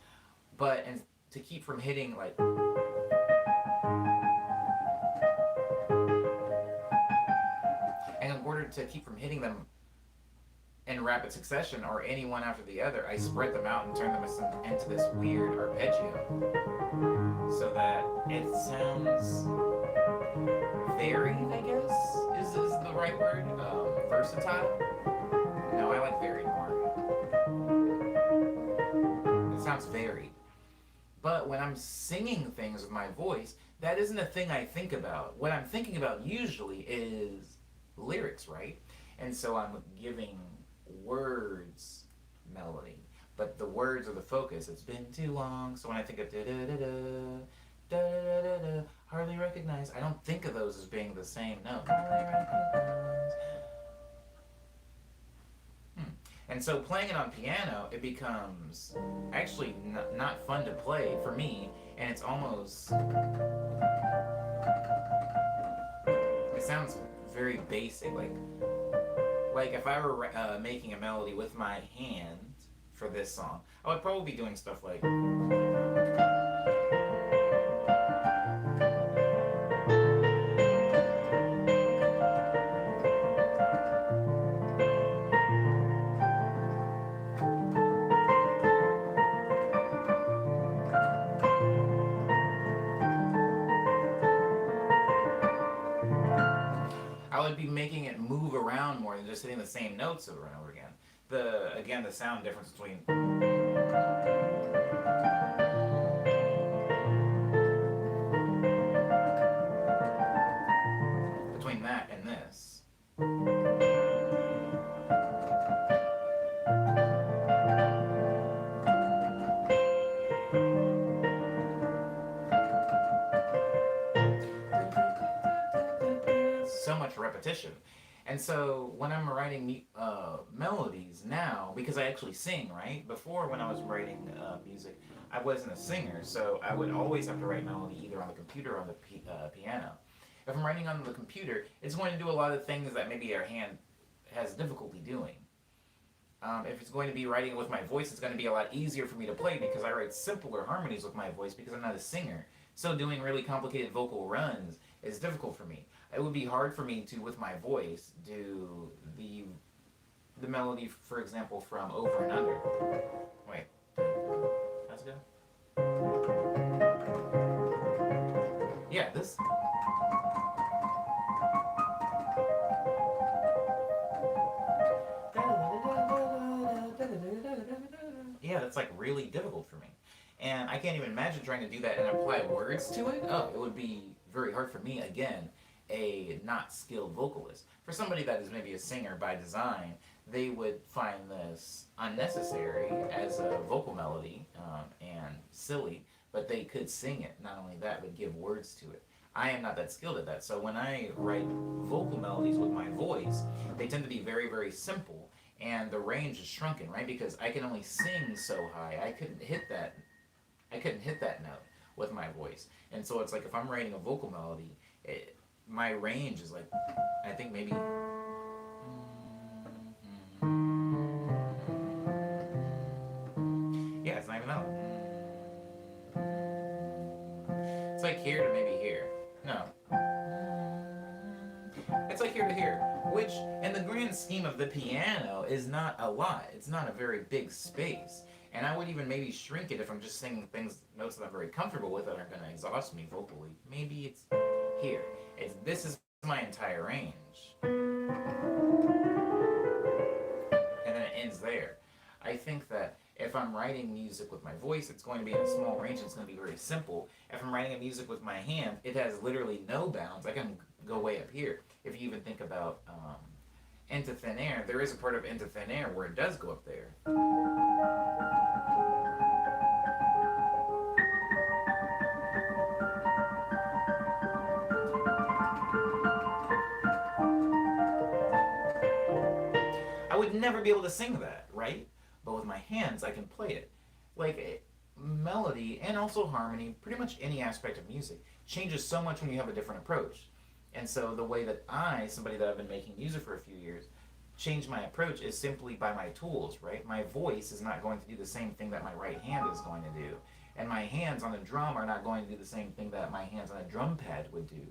[SPEAKER 1] but to keep from hitting like, and in order to keep from hitting them in rapid succession or any one after the other, I spread them out and turn them into this weird arpeggio, so that it sounds varied, I guess, is the right word. Versatile? No, I like varied more. It sounds varied. But when I'm singing things with my voice, that isn't a thing I think about. What I'm thinking about usually is lyrics, right? And so I'm giving words melody, but the words are the focus. It's been too long. So when I think of da da da da da da da da, hardly recognize, I don't think of those as being the same note. Hardly recognize. And so playing it on piano, it becomes actually not fun to play for me, and it's almost, it sounds very basic, like if I were making a melody with my hand for this song, I would probably be doing stuff like, I would be making it move around more than just hitting the same notes over and over again. The sound difference between that and this. So much repetition. And so when I'm writing melodies now, because I actually sing, right? Before, when I was writing music, I wasn't a singer, so I would always have to write melody either on the computer or on the piano. If I'm writing on the computer, it's going to do a lot of things that maybe our hand has difficulty doing. If it's going to be writing with my voice, it's going to be a lot easier for me to play because I write simpler harmonies with my voice because I'm not a singer. So doing really complicated vocal runs is difficult for me. It would be hard for me to, with my voice, do the melody, for example, from Over and Under. Wait, how's it go? Yeah, this. Yeah, that's like really difficult for me. And I can't even imagine trying to do that and apply words to it. Oh, it would be very hard for me, again, a not skilled vocalist. For somebody that is maybe a singer by design, they would find this unnecessary as a vocal melody and silly, but they could sing it. Not only that, but give words to it. I am not that skilled at that. So when I write vocal melodies with my voice, they tend to be very, very simple, and the range is shrunken, right? Because I can only sing so high. I couldn't hit that note with my voice. And so it's like if I'm writing a vocal melody, my range is like, I think maybe, yeah, it's not even out. It's like here to maybe here. No. It's like here to here, which in the grand scheme of the piano is not a lot. It's not a very big space. And I would even maybe shrink it if I'm just singing notes that I'm very comfortable with that aren't going to exhaust me vocally. Maybe it's here. This is my entire range. And then it ends there. I think that if I'm writing music with my voice, it's going to be in a small range. It's going to be very simple. If I'm writing music with my hand, it has literally no bounds. I can go way up here. If you even think about Into Thin Air, there is a part of Into Thin Air where it does go up there. I would never be able to sing that, right? But with my hands, I can play it. Like melody and also harmony, pretty much any aspect of music, changes so much when you have a different approach. And so the way that somebody that I've been making music for a few years, change my approach is simply by my tools, right? My voice is not going to do the same thing that my right hand is going to do. And my hands on a drum are not going to do the same thing that my hands on a drum pad would do.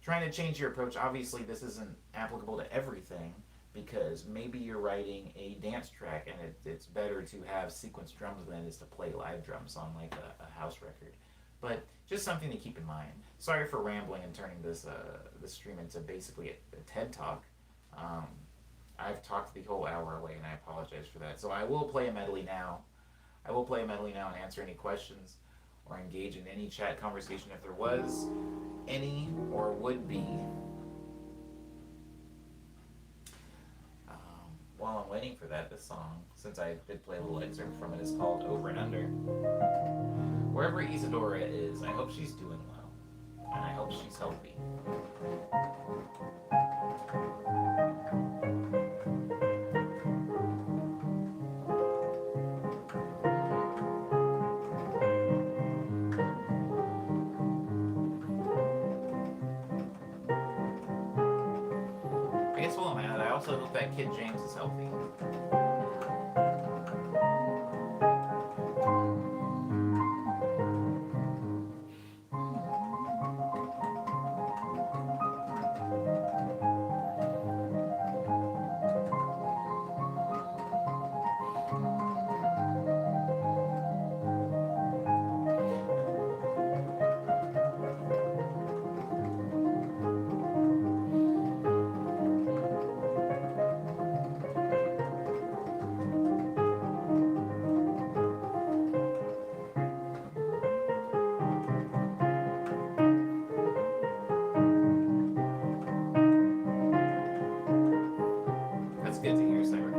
[SPEAKER 1] Trying to change your approach, obviously this isn't applicable to everything, because maybe you're writing a dance track and it's better to have sequenced drums than it is to play live drums on like a house record. But just something to keep in mind. Sorry for rambling and turning this stream into basically a TED Talk. I've talked the whole hour away and I apologize for that. So I will play a medley now. And answer any questions or engage in any chat conversation if there was any or would be. while I'm waiting for that, this song, since I did play a little excerpt from it, is called Over and Under. Wherever Isadora is, I hope she's doing well. And I hope she's healthy. I guess while I'm at it, I also hope that kid James is healthy. That's good to hear, Sarah.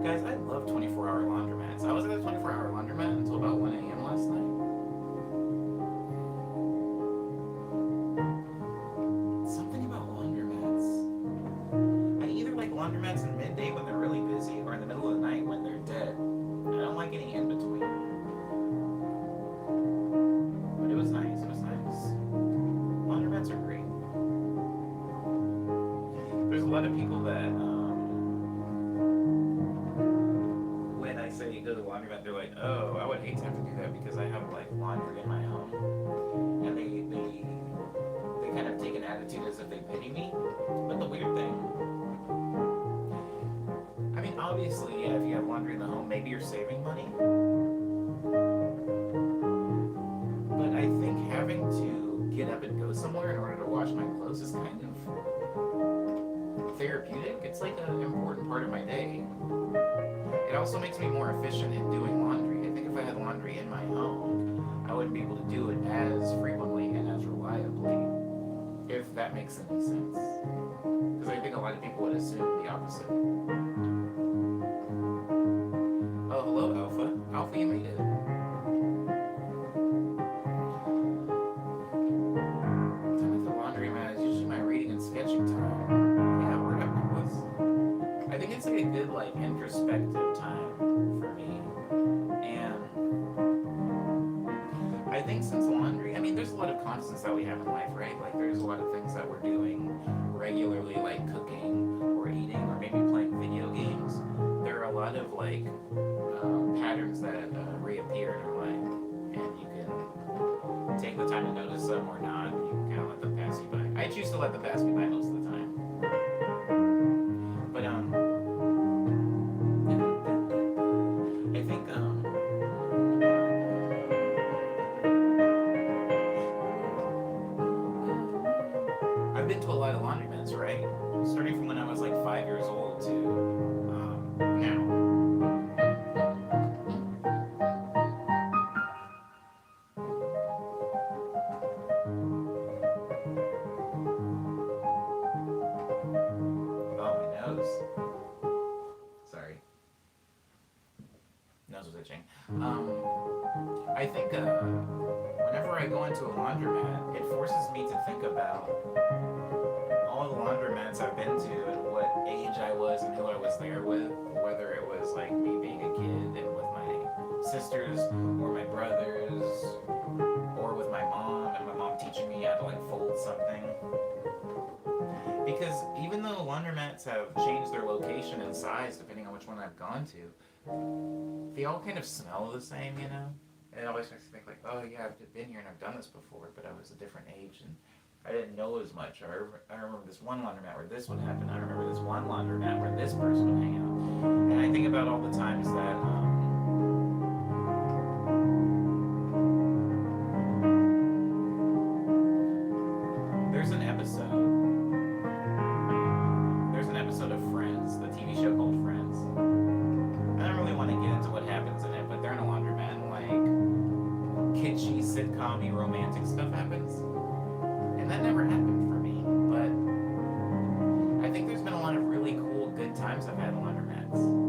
[SPEAKER 1] Guys, I love 24-hour laundromats. I was at a 24-hour laundromat until about 1 a.m. last night. Something about laundromats. I either like laundromats in midday when they're really busy or in the middle of the night when they're dead. I don't like any in between. But it was nice. It was nice. Laundromats are great. There's a lot of people that, when I say go to the laundromat, they're like, oh, I would hate to have to do that because I have like laundry in my home. And they kind of take an attitude as if they pity me. But the weird thing, I mean, obviously, yeah, if you have laundry in the home, maybe you're saving money. But I think having to get up and go somewhere in order to wash my clothes is kind of therapeutic. It's like an important part of my day. It also makes me more efficient in doing laundry. I think if I had laundry in my home, I wouldn't be able to do it as frequently and as reliably, if that makes any sense. Because I think a lot of people would assume the opposite. Oh, hello, Alpha. Alpha, you made it. Time at the laundromat is usually my reading and sketching time. Yeah, word up, Nicholas. I think it's like a good, like, introspective time for me. And think since laundry, I mean, there's a lot of constants that we have in life, right? Like, there's a lot of things that we're doing regularly, like cooking or eating or maybe playing video games. There are a lot of, like, patterns that reappear in our life, and you can take the time to notice them or not. You can kind of let them pass you by. I choose to let them pass me by most of the time. But, I think, I've been to a lot of laundromats, right? Starting from when I was like 5 years old to now. Oh, my nose. Sorry. Nose was itching. I think whenever I go into a laundromat, it forces me to think about all the laundromats I've been to and what age I was and who I was there with, whether it was like me being a kid and with my sisters or my brothers or with my mom and my mom teaching me how to like fold something. Because even though laundromats have changed their location and size depending on which one I've gone to, they all kind of smell the same, you know? And it always makes me think like, oh yeah, I've been here and I've done this before, but I was a different age and I didn't know as much. I remember this one laundromat where this would happen. I remember this one laundromat where this person would hang out. And I think about all the times that there's an episode. There's an episode of Friends, the TV show called Friends. I don't really want to get into what happens in it, but they're in a laundromat and like kitschy, sitcom-y, romantic stuff happens. And that never happened for me, but I think there's been a lot of really cool, good times I've had in laundromats.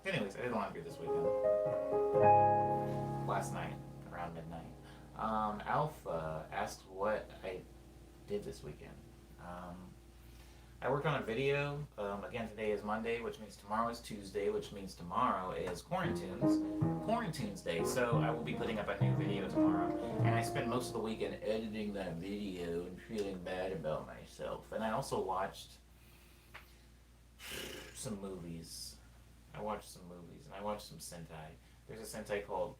[SPEAKER 1] Anyways, I did laundry this weekend. Last night, around midnight. Alpha asked what I did this weekend. I worked on a video. Again, today is Monday, which means tomorrow is Tuesday, which means tomorrow is Quarantunes Day. So I will be putting up a new video tomorrow. And I spent most of the weekend editing that video and feeling bad about myself. And I also watched some movies. I watched some Sentai. There's a Sentai called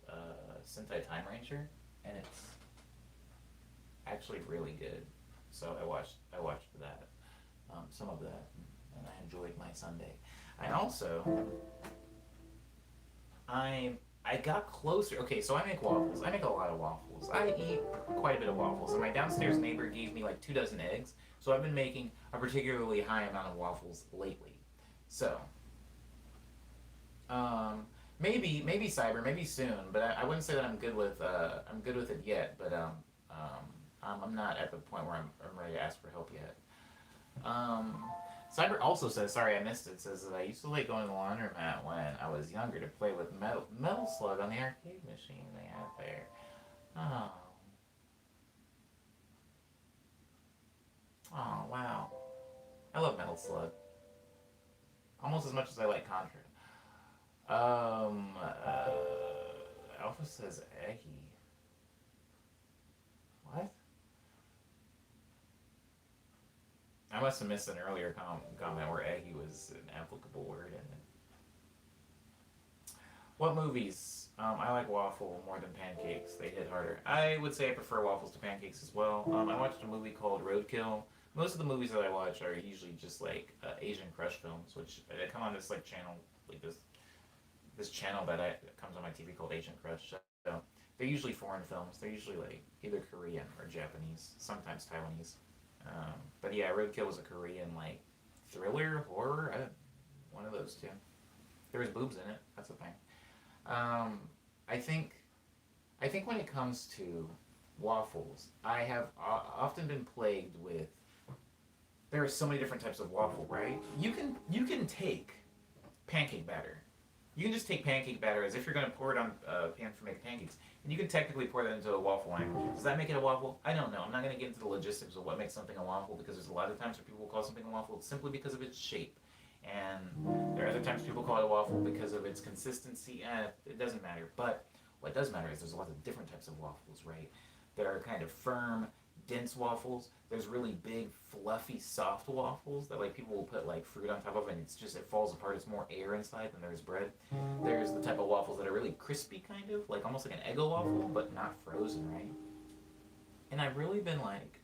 [SPEAKER 1] Sentai Time Ranger, and it's actually really good. So I watched that, some of that, and I enjoyed my Sunday. I got closer. Okay, so I make waffles. I make a lot of waffles. I eat quite a bit of waffles, and my downstairs neighbor gave me like 2 dozen eggs. So I've been making a particularly high amount of waffles lately. So. Maybe cyber, maybe soon, but I wouldn't say that I'm good with it yet. But I'm not at the point where I'm ready to ask for help yet. Cyber also says, sorry I missed it. Says that I used to like going to the laundromat when I was younger to play with Metal Slug on the arcade machine they had there. Oh, oh wow, I love Metal Slug almost as much as I like Contra. Alpha says Eggy. What? I must have missed an earlier comment where Eggy was an applicable word in it. What movies? I like waffle more than pancakes. They hit harder. I would say I prefer waffles to pancakes as well. I watched a movie called Roadkill. Most of the movies that I watch are usually just like Asian crush films, which come on this like channel, like this channel that comes on my TV called Asian Crush. So they're usually foreign films. They're usually like either Korean or Japanese, sometimes Taiwanese. But yeah, Roadkill was a Korean like thriller horror. One of those two. There was boobs in it. That's the thing. Um, I think when it comes to waffles, I have often been plagued with. There are so many different types of waffle, right? You can take pancake batter. You can just take pancake batter as if you're going to pour it on a pan for making pancakes, and you can technically pour that into a waffle line. Does that make it a waffle? I don't know. I'm not going to get into the logistics of what makes something a waffle because there's a lot of times where people will call something a waffle simply because of its shape. And there are other times people call it a waffle because of its consistency. It doesn't matter. But what does matter is there's a lot of different types of waffles, right? There are kind of firm, dense waffles. There's really big, fluffy, soft waffles that like people will put like fruit on top of, and it falls apart. It's more air inside than there's bread. There's the type of waffles that are really crispy, kind of like almost like an Eggo waffle, but not frozen, right? And I've really been like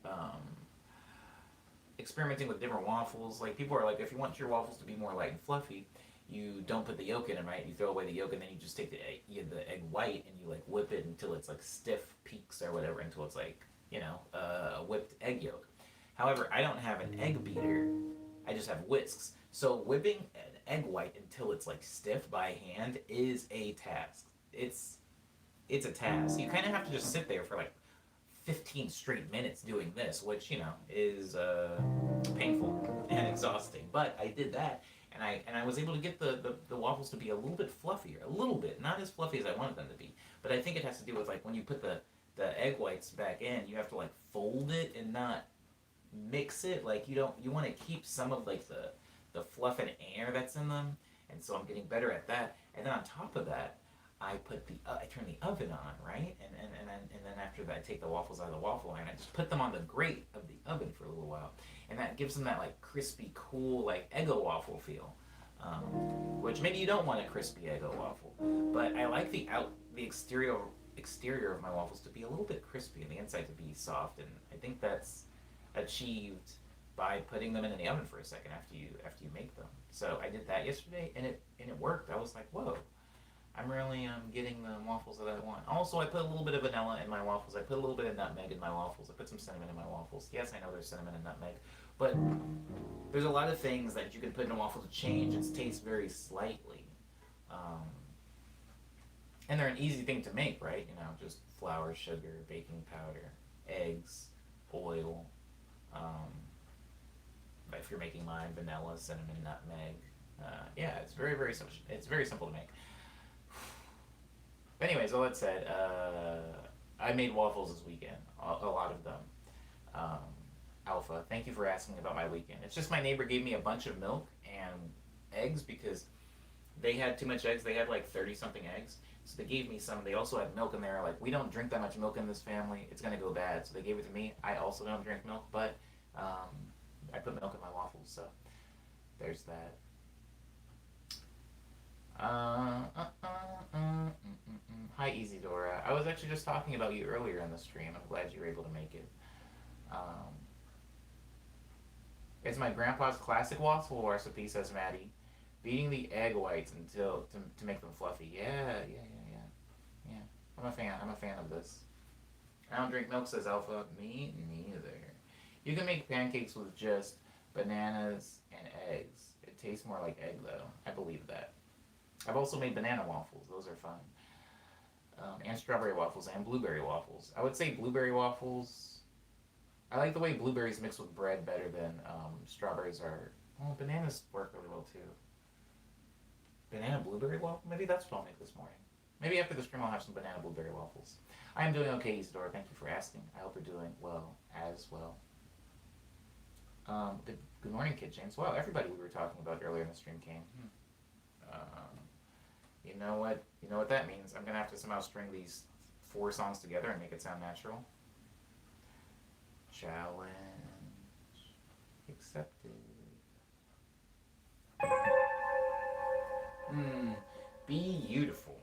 [SPEAKER 1] experimenting with different waffles. Like people are like, if you want your waffles to be more light and fluffy, you don't put the yolk in them, right? You throw away the yolk and then you just take the egg white and you like whip it until it's like stiff peaks or whatever, until it's like a whipped egg yolk. However, I don't have an egg beater. I just have whisks. So whipping an egg white until it's like stiff by hand is a task. It's a task. You kind of have to just sit there for like 15 straight minutes doing this, which is painful and exhausting. But I did that, and I was able to get the waffles to be a little bit fluffier, a little bit, not as fluffy as I wanted them to be. But I think it has to do with like when you put the egg whites back in, you have to like fold it and not mix it. Like you want to keep some of like the fluff and air that's in them, and so I'm getting better at that. And then on top of that, I turn the oven on, right? And then after that, I take the waffles out of the waffle iron. I just put them on the grate of the oven for a little while, and that gives them that like crispy, cool, like Eggo waffle feel. Which maybe you don't want a crispy Eggo waffle, but I like the exterior of my waffles to be a little bit crispy and the inside to be soft, and I think that's achieved by putting them in the oven for a second after you make them. So I did that yesterday, and it worked. I was like, whoa. I'm really getting the waffles that I want. Also, I put a little bit of vanilla in my waffles. I put a little bit of nutmeg in my waffles. I put some cinnamon in my waffles. Yes, I know there's cinnamon and nutmeg, but there's a lot of things that you can put in a waffle to change its taste very slightly. Um, and they're an easy thing to make, right? Just flour, sugar, baking powder, eggs, oil. Um, if you're making mine, vanilla, cinnamon, nutmeg. Yeah, it's very, very simple. It's very simple to make. Anyways, all that said, I made waffles this weekend, a lot of them. Um, Alpha, thank you for asking about my weekend. It's just my neighbor gave me a bunch of milk and eggs because they had too much eggs. They had like 30 something eggs. So they gave me some. They also had milk, and they were like, we don't drink that much milk in this family. It's going to go bad. So they gave it to me. I also don't drink milk, but I put milk in my waffles. So there's that. Hi, Easy Dora. I was actually just talking about you earlier in the stream. I'm glad you were able to make it. Um, it's my grandpa's classic waffle recipe, says Maddie. Beating the egg whites until to make them fluffy. Yeah. I'm a fan. I'm a fan of this. I don't drink milk, says Alpha. Me neither. You can make pancakes with just bananas and eggs. It tastes more like egg, though. I believe that. I've also made banana waffles. Those are fun. And strawberry waffles and blueberry waffles. I would say blueberry waffles. I like the way blueberries mix with bread better than strawberries are. Well, bananas work really well too. Banana blueberry waffle? Maybe that's what I'll make this morning. Maybe after the stream I'll have some banana blueberry waffles. I am doing okay, Isidore. Thank you for asking. I hope you're doing well as well. Good morning, Kid James. Wow, everybody we were talking about earlier in the stream came. You know what? You know what that means. I'm gonna have to somehow string these 4 songs together and make it sound natural. Challenge accepted. Beautiful.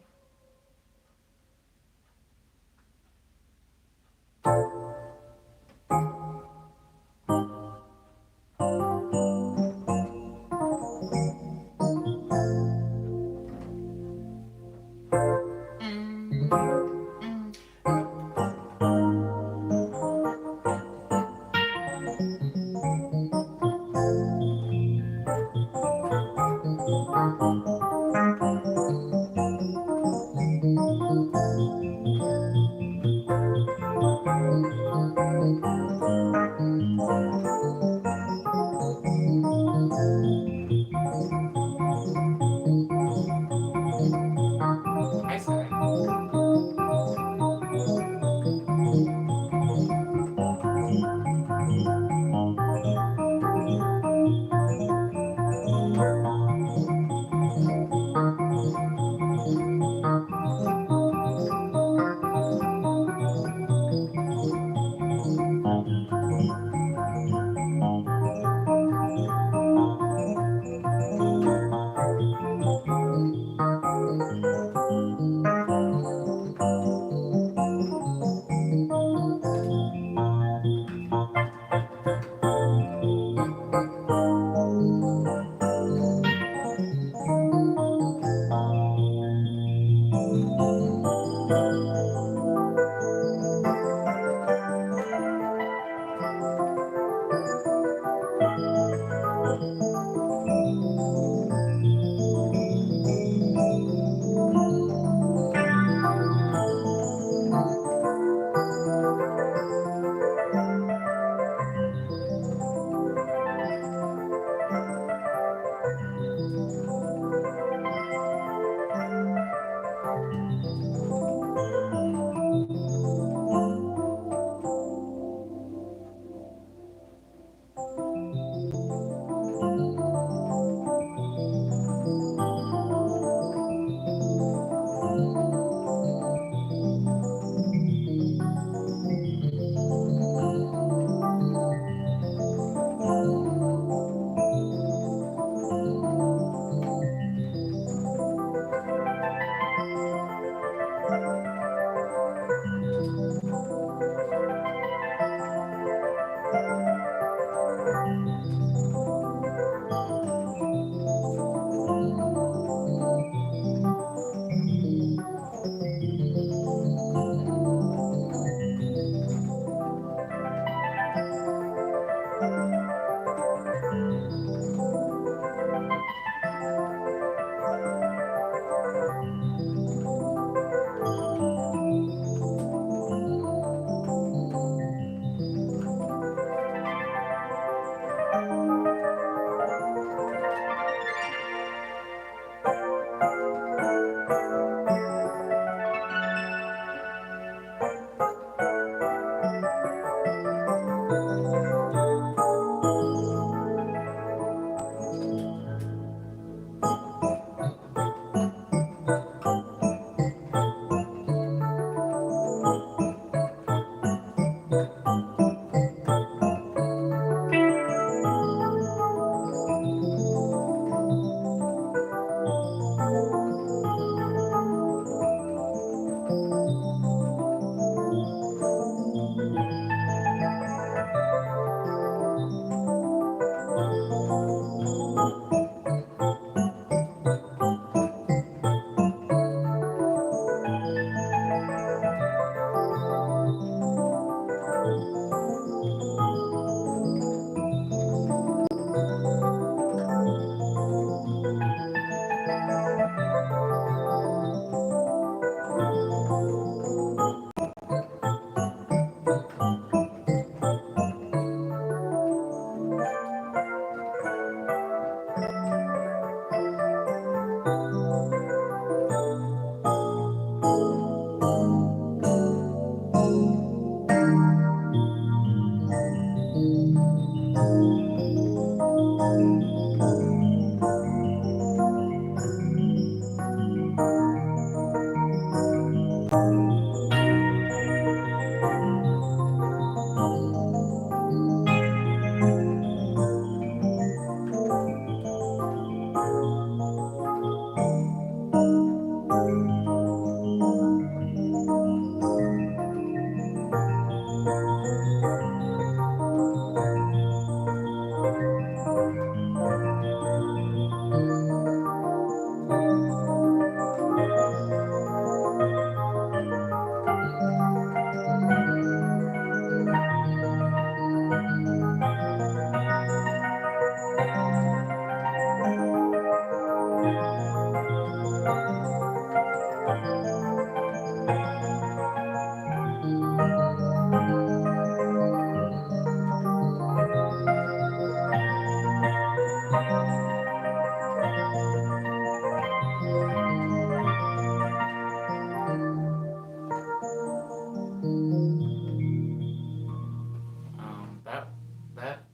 [SPEAKER 1] That that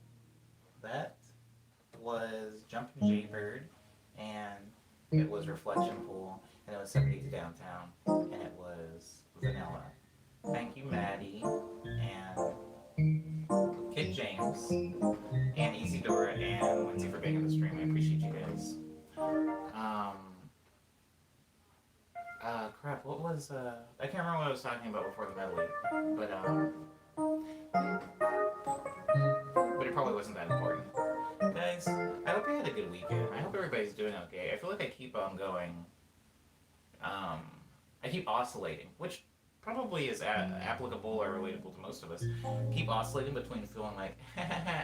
[SPEAKER 1] that was Jumpin' Jaybird, and it was Reflection Pool, and it was 72 Downtown, and it was Vanilla. Thank you, Maddie, and Kid James, and Isidora, and Lindsay for being in the stream. I appreciate you guys. Um, crap, what was, I can't remember what I was talking about before the medley, but, but it probably wasn't that important. Guys, I hope you had a good weekend. I hope everybody's doing okay. I feel like I keep on going. Um, I keep oscillating, which probably is applicable or relatable to most of us. Keep oscillating between feeling like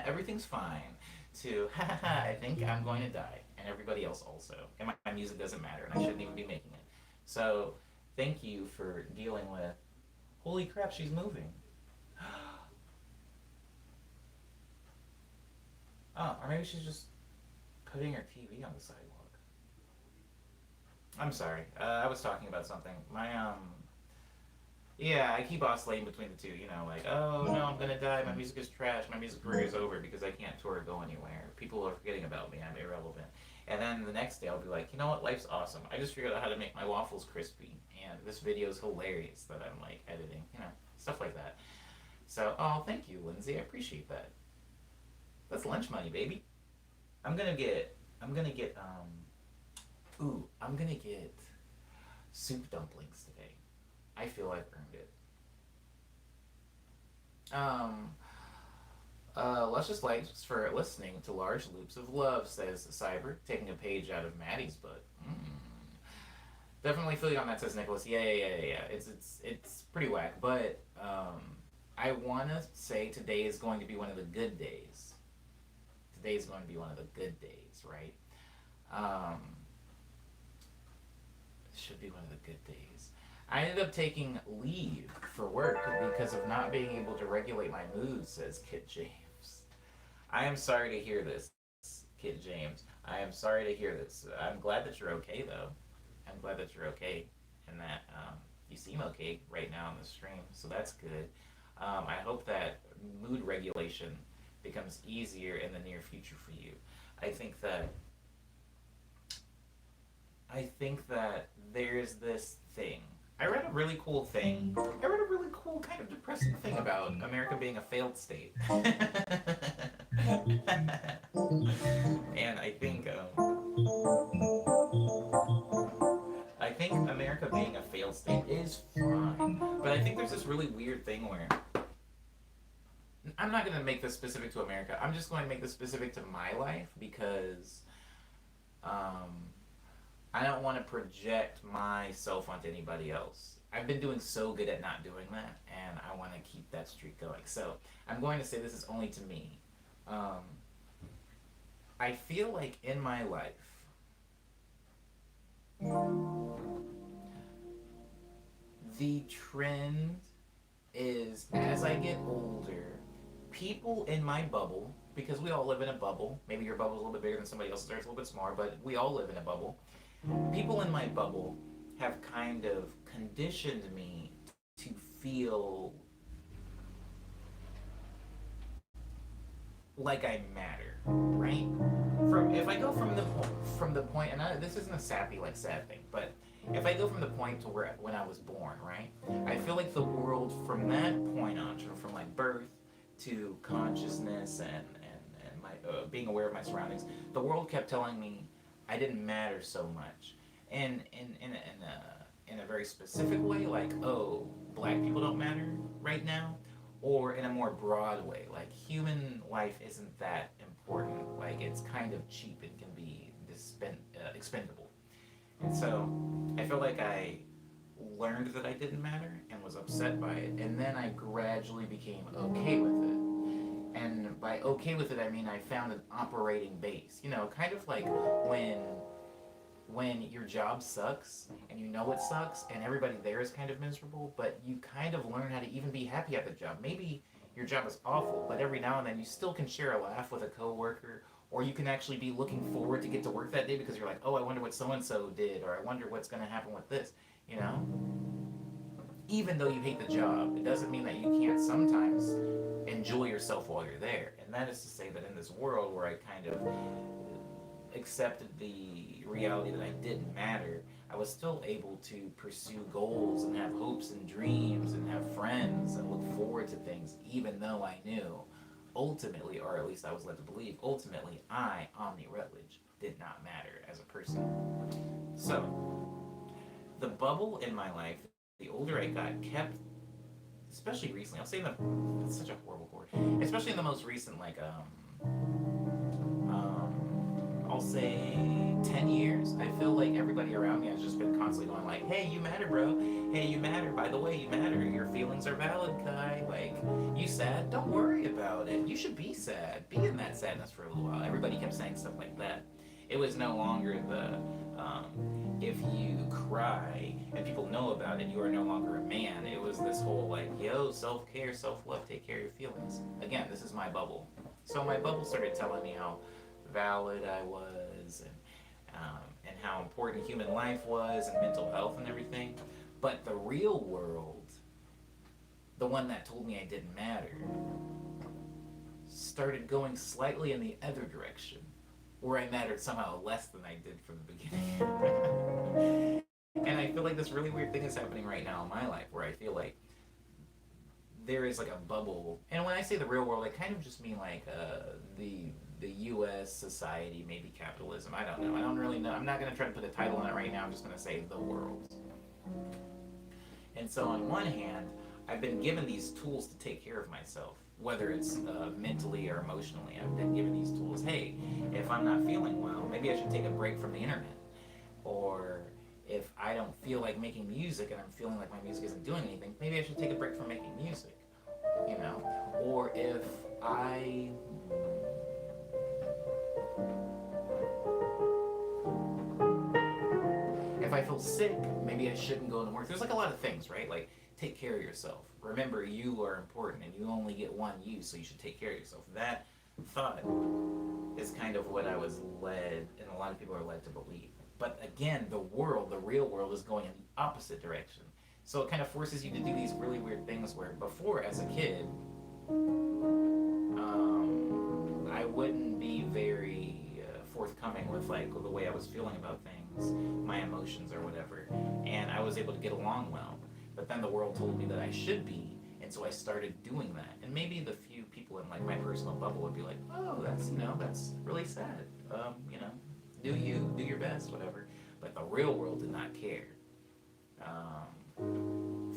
[SPEAKER 1] everything's fine to, I think I'm going to die, and everybody else also. And my music doesn't matter, and I shouldn't even be making it. So, thank you for dealing with, holy crap, she's moving. Oh, or maybe she's just putting her TV on the sidewalk. I'm sorry. I was talking about something. Yeah, I keep oscillating between the two. You know, like, oh no, I'm gonna die. My music is trash. My music career is over because I can't tour or go anywhere. People are forgetting about me. I'm irrelevant. And then the next day, I'll be like, you know what? Life's awesome. I just figured out how to make my waffles crispy, and this video is hilarious that I'm like editing. You know, stuff like that. So, oh, thank you, Lindsay. I appreciate that. That's lunch money, baby. I'm gonna get. I'm gonna get. Ooh, I'm gonna get soup dumplings today. I feel I've earned it. Um, luscious lights for listening to large loops of love, says Cyber, taking a page out of Maddie's book. Definitely feel you on that, says Nicholas. Yeah. It's pretty whack, but I want to say today is going to be one of the good days. Today is going to be one of the good days, right? Um, should be one of the good days. I ended up taking leave for work because of not being able to regulate my mood, says Kit James. I am sorry to hear this, Kit James. I am sorry to hear this. I'm glad that you're okay, though. I'm glad that you're okay and that you seem okay right now on the stream, so that's good. I hope that mood regulation becomes easier in the near future for you. I think that I think that there's this thing. I read a really cool thing. I read a really cool, kind of depressing thing about America being a failed state. And I think America being a failed state is fine. But I think there's this really weird thing where I'm not going to make this specific to America. I'm just going to make this specific to my life because um, I don't want to project myself onto anybody else. I've been doing so good at not doing that, and I want to keep that streak going. So I'm going to say this is only to me. Um, I feel like in my life, the trend is as I get older, people in my bubble, because we all live in a bubble, maybe your bubble's a little bit bigger than somebody else's, or it's a little bit smaller, but we all live in a bubble. People in my bubble have kind of conditioned me to feel like I matter, right? From if I go from the point, and this isn't a sappy like sad thing, but if I go from the point to where when I was born, right? I feel like the world from that point on, from like birth to consciousness and my being aware of my surroundings, the world kept telling me I didn't matter so much, and in a very specific way, like, oh, black people don't matter right now, or in a more broad way, like human life isn't that important, like it's kind of cheap and can be expendable. And so I feel like I learned that I didn't matter and was upset by it, and then I gradually became okay with it. And by okay with it, I mean I found an operating base. You know, kind of like when your job sucks and you know it sucks and everybody there is kind of miserable, but you kind of learn how to even be happy at the job. Maybe your job is awful, but every now and then you still can share a laugh with a coworker, or you can actually be looking forward to get to work that day because you're like, oh, I wonder what so and so did, or I wonder what's going to happen with this. You know, even though you hate the job, it doesn't mean that you can't sometimes enjoy yourself while you're there. And that is to say that in this world where I kind of accepted the reality that I didn't matter, I was still able to pursue goals and have hopes and dreams and have friends and look forward to things, even though I knew ultimately, or at least I was led to believe, ultimately, I, Omni Rutledge, did not matter as a person. So, the bubble in my life, the older I got, kept, especially recently, I'll say it's such a horrible word, especially in the most recent, like, I'll say 10 years, I feel like everybody around me has just been constantly going like, hey, you matter, bro. Hey, you matter. By the way, you matter. Your feelings are valid, Kai. Like, you sad? Don't worry about it. You should be sad. Be in that sadness for a little while. Everybody kept saying stuff like that. It was no longer the, if you cry and people know about it, you are no longer a man. It was this whole like, yo, self-care, self-love, take care of your feelings. Again, this is my bubble. So my bubble started telling me how valid I was, and how important human life was and mental health and everything. But the real world, the one that told me I didn't matter, started going slightly in the other direction, where I mattered somehow less than I did from the beginning. And I feel like this really weird thing is happening right now in my life, where I feel like there is like a bubble. And when I say the real world, I kind of just mean like the U.S. society, maybe capitalism. I don't know. I don't really know. I'm not going to try to put a title on it right now. I'm just going to say the world. And so on one hand, I've been given these tools to take care of myself, whether it's mentally or emotionally. I've been given these tools. Hey, if I'm not feeling well, maybe I should take a break from the internet. Or if I don't feel like making music and I'm feeling like my music isn't doing anything, maybe I should take a break from making music. You know? Or if I feel sick, maybe I shouldn't go to work. There's like a lot of things, right? Like, take care of yourself. Remember, you are important and you only get one you, so you should take care of yourself. That thought is kind of what I was led, and a lot of people are led to believe. But again, the world, the real world, is going in the opposite direction. So it kind of forces you to do these really weird things where before, as a kid, I wouldn't be very forthcoming with like the way I was feeling about things, my emotions or whatever, and I was able to get along well. But then the world told me that I should be, and so I started doing that. And maybe the few people in like my personal bubble would be like, "Oh, that's really sad. Do your best, whatever." But the real world did not care.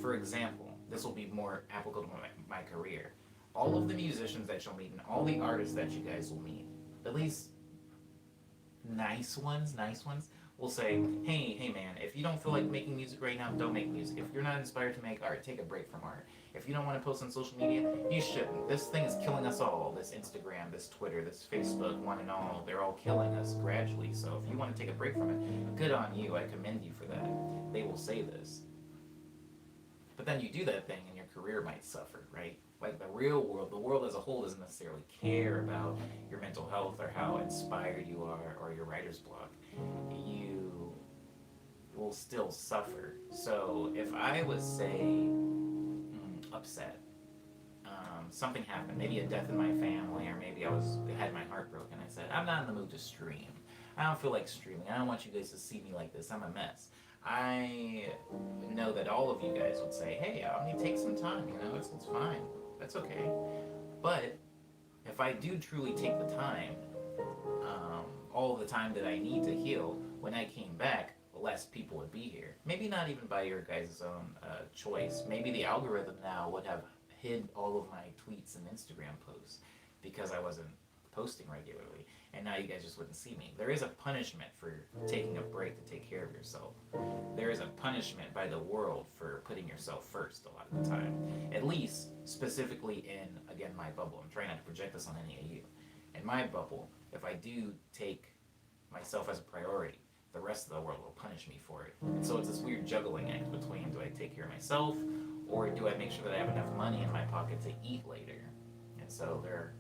[SPEAKER 1] For example, this will be more applicable to my career. All of the musicians that you'll meet and all the artists that you guys will meet, at least nice ones, will say, hey man, if you don't feel like making music right now, don't make music. If you're not inspired to make art, take a break from art. If you don't want to post on social media, you shouldn't. This thing is killing us all. This Instagram, this Twitter, this Facebook, one and all, they're all killing us gradually. So if you want to take a break from it, good on you. I commend you for that. They will say this. But then you do that thing and your career might suffer, right? Like the real world, the world as a whole doesn't necessarily care about your mental health or how inspired you are or your writer's block. You will still suffer. So if I was, say, upset, something happened, maybe a death in my family, or maybe I had my heart broken, I said, I'm not in the mood to stream. I don't feel like streaming. I don't want you guys to see me like this. I'm a mess. I know that all of you guys would say, hey, take some time, it's fine. That's okay. But if I do truly take the time, all the time that I need to heal, when I came back, less people would be here. Maybe not even by your guys' own choice. Maybe the algorithm now would have hid all of my tweets and Instagram posts because I wasn't posting regularly, and now you guys just wouldn't see me. There is a punishment for taking a break to take care of yourself. There is a punishment by the world for putting yourself first a lot of the time. At least, specifically in, again, my bubble. I'm trying not to project this on any of you. In my bubble, if I do take myself as a priority, the rest of the world will punish me for it. And so it's this weird juggling act between, do I take care of myself, or do I make sure that I have enough money in my pocket to eat later? And so there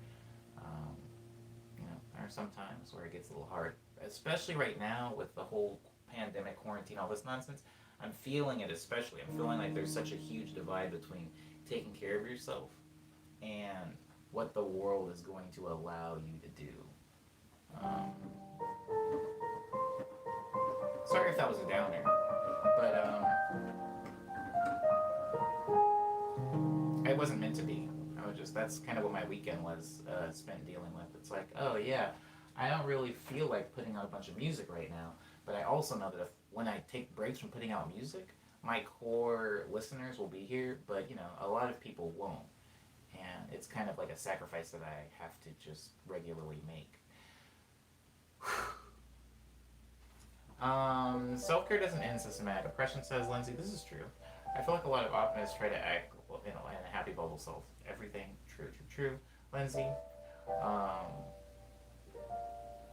[SPEAKER 1] are some times where it gets a little hard, especially right now with the whole pandemic, quarantine, all this nonsense. I'm feeling it especially. I'm feeling like there's such a huge divide between taking care of yourself and what the world is going to allow you to do. Sorry if that was a downer, but it wasn't meant to be. That's kind of what my weekend was spent dealing with. It's like, oh yeah, I don't really feel like putting out a bunch of music right now, but I also know that when I take breaks from putting out music, my core listeners will be here, but a lot of people won't. And it's kind of like a sacrifice that I have to just regularly make. Self-care doesn't end systematic oppression, says Lindsay. This is true. I feel like a lot of optimists try to act in a happy bubble self. Everything true. Lindsay, um,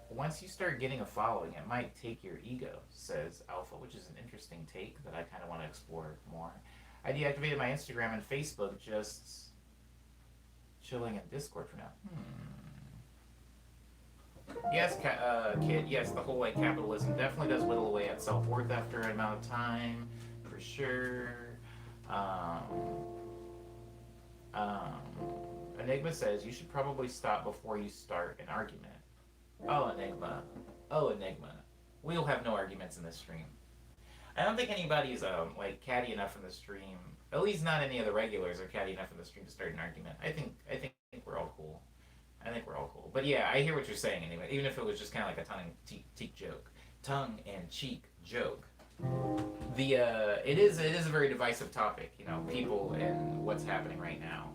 [SPEAKER 1] once you start getting a following, it might take your ego, says Alpha, which is an interesting take that I kind of want to explore more. I deactivated my Instagram and Facebook, just chilling in Discord for now. Yes, kid. Yes, the whole like capitalism definitely does whittle away at self-worth after an amount of time, for sure. Enigma says you should probably stop before you start an argument. Oh, Enigma. Oh, Enigma. We'll have no arguments in this stream. I don't think anybody's like catty enough in the stream. At least not any of the regulars are catty enough in the stream to start an argument. I think we're all cool. I think we're all cool. But yeah, I hear what you're saying anyway. Even if it was just kind of like a tongue and cheek joke. It is a very divisive topic. You know, people and what's happening right now,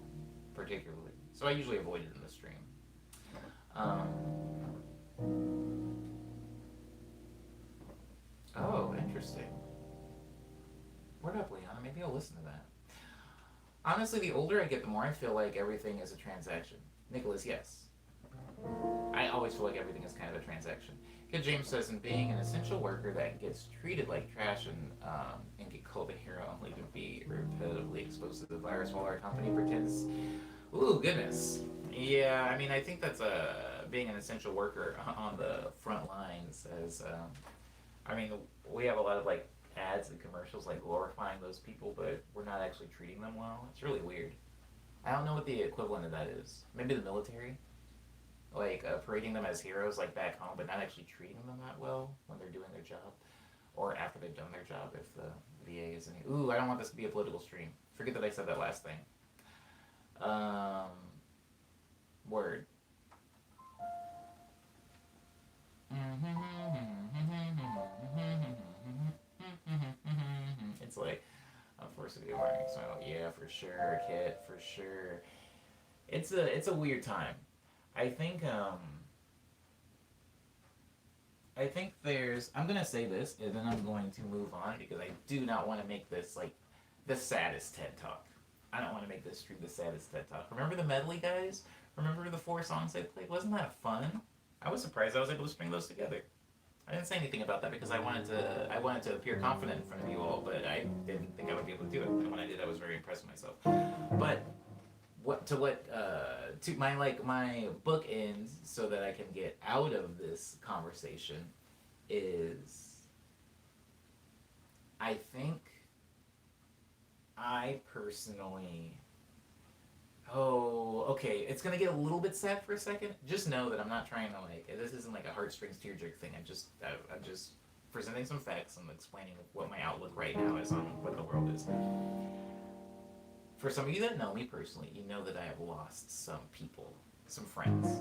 [SPEAKER 1] particularly. So I usually avoid it in the stream. Oh, interesting. Word up, Leona. Maybe I'll listen to that. Honestly, the older I get, the more I feel like everything is a transaction. Nicholas, yes. I always feel like everything is kind of a transaction. Kid James says, in being an essential worker that gets treated like trash and get called a hero only to be repetitively exposed to the virus while our company pretends. Ooh, goodness. Yeah, I mean, I think that's being an essential worker on the front lines. I mean, we have a lot of like ads and commercials like glorifying those people, but we're not actually treating them well. It's really weird. I don't know what the equivalent of that is. Maybe the military, like parading them as heroes like back home, but not actually treating them that well when they're doing their job, or after they've done their job. If the VA is any, ooh, I don't want this to be a political stream. Forget that I said that last thing. Word. It's like, I'm forced to be wearing so yeah, for sure, Kit, for sure. It's a weird time. I think I'm gonna say this and then I'm going to move on because I do not want to make this like the saddest TED Talk. I don't want to make this stream the saddest TED Talk. Remember the medley, guys? Remember the 4 songs I played? Wasn't that fun? I was surprised I was able to string those together. I didn't say anything about that because I wanted to appear confident in front of you all, but I didn't think I would be able to do it. And when I did, I was very impressed with myself. But my book ends so that I can get out of this conversation is I think I personally. Oh, okay. It's gonna get a little bit sad for a second. Just know that I'm not trying to like. This isn't like a heartstrings tearjerk thing. I'm just presenting some facts and explaining what my outlook right now is on what the world is. For some of you that know me personally, you know that I have lost some people, some friends,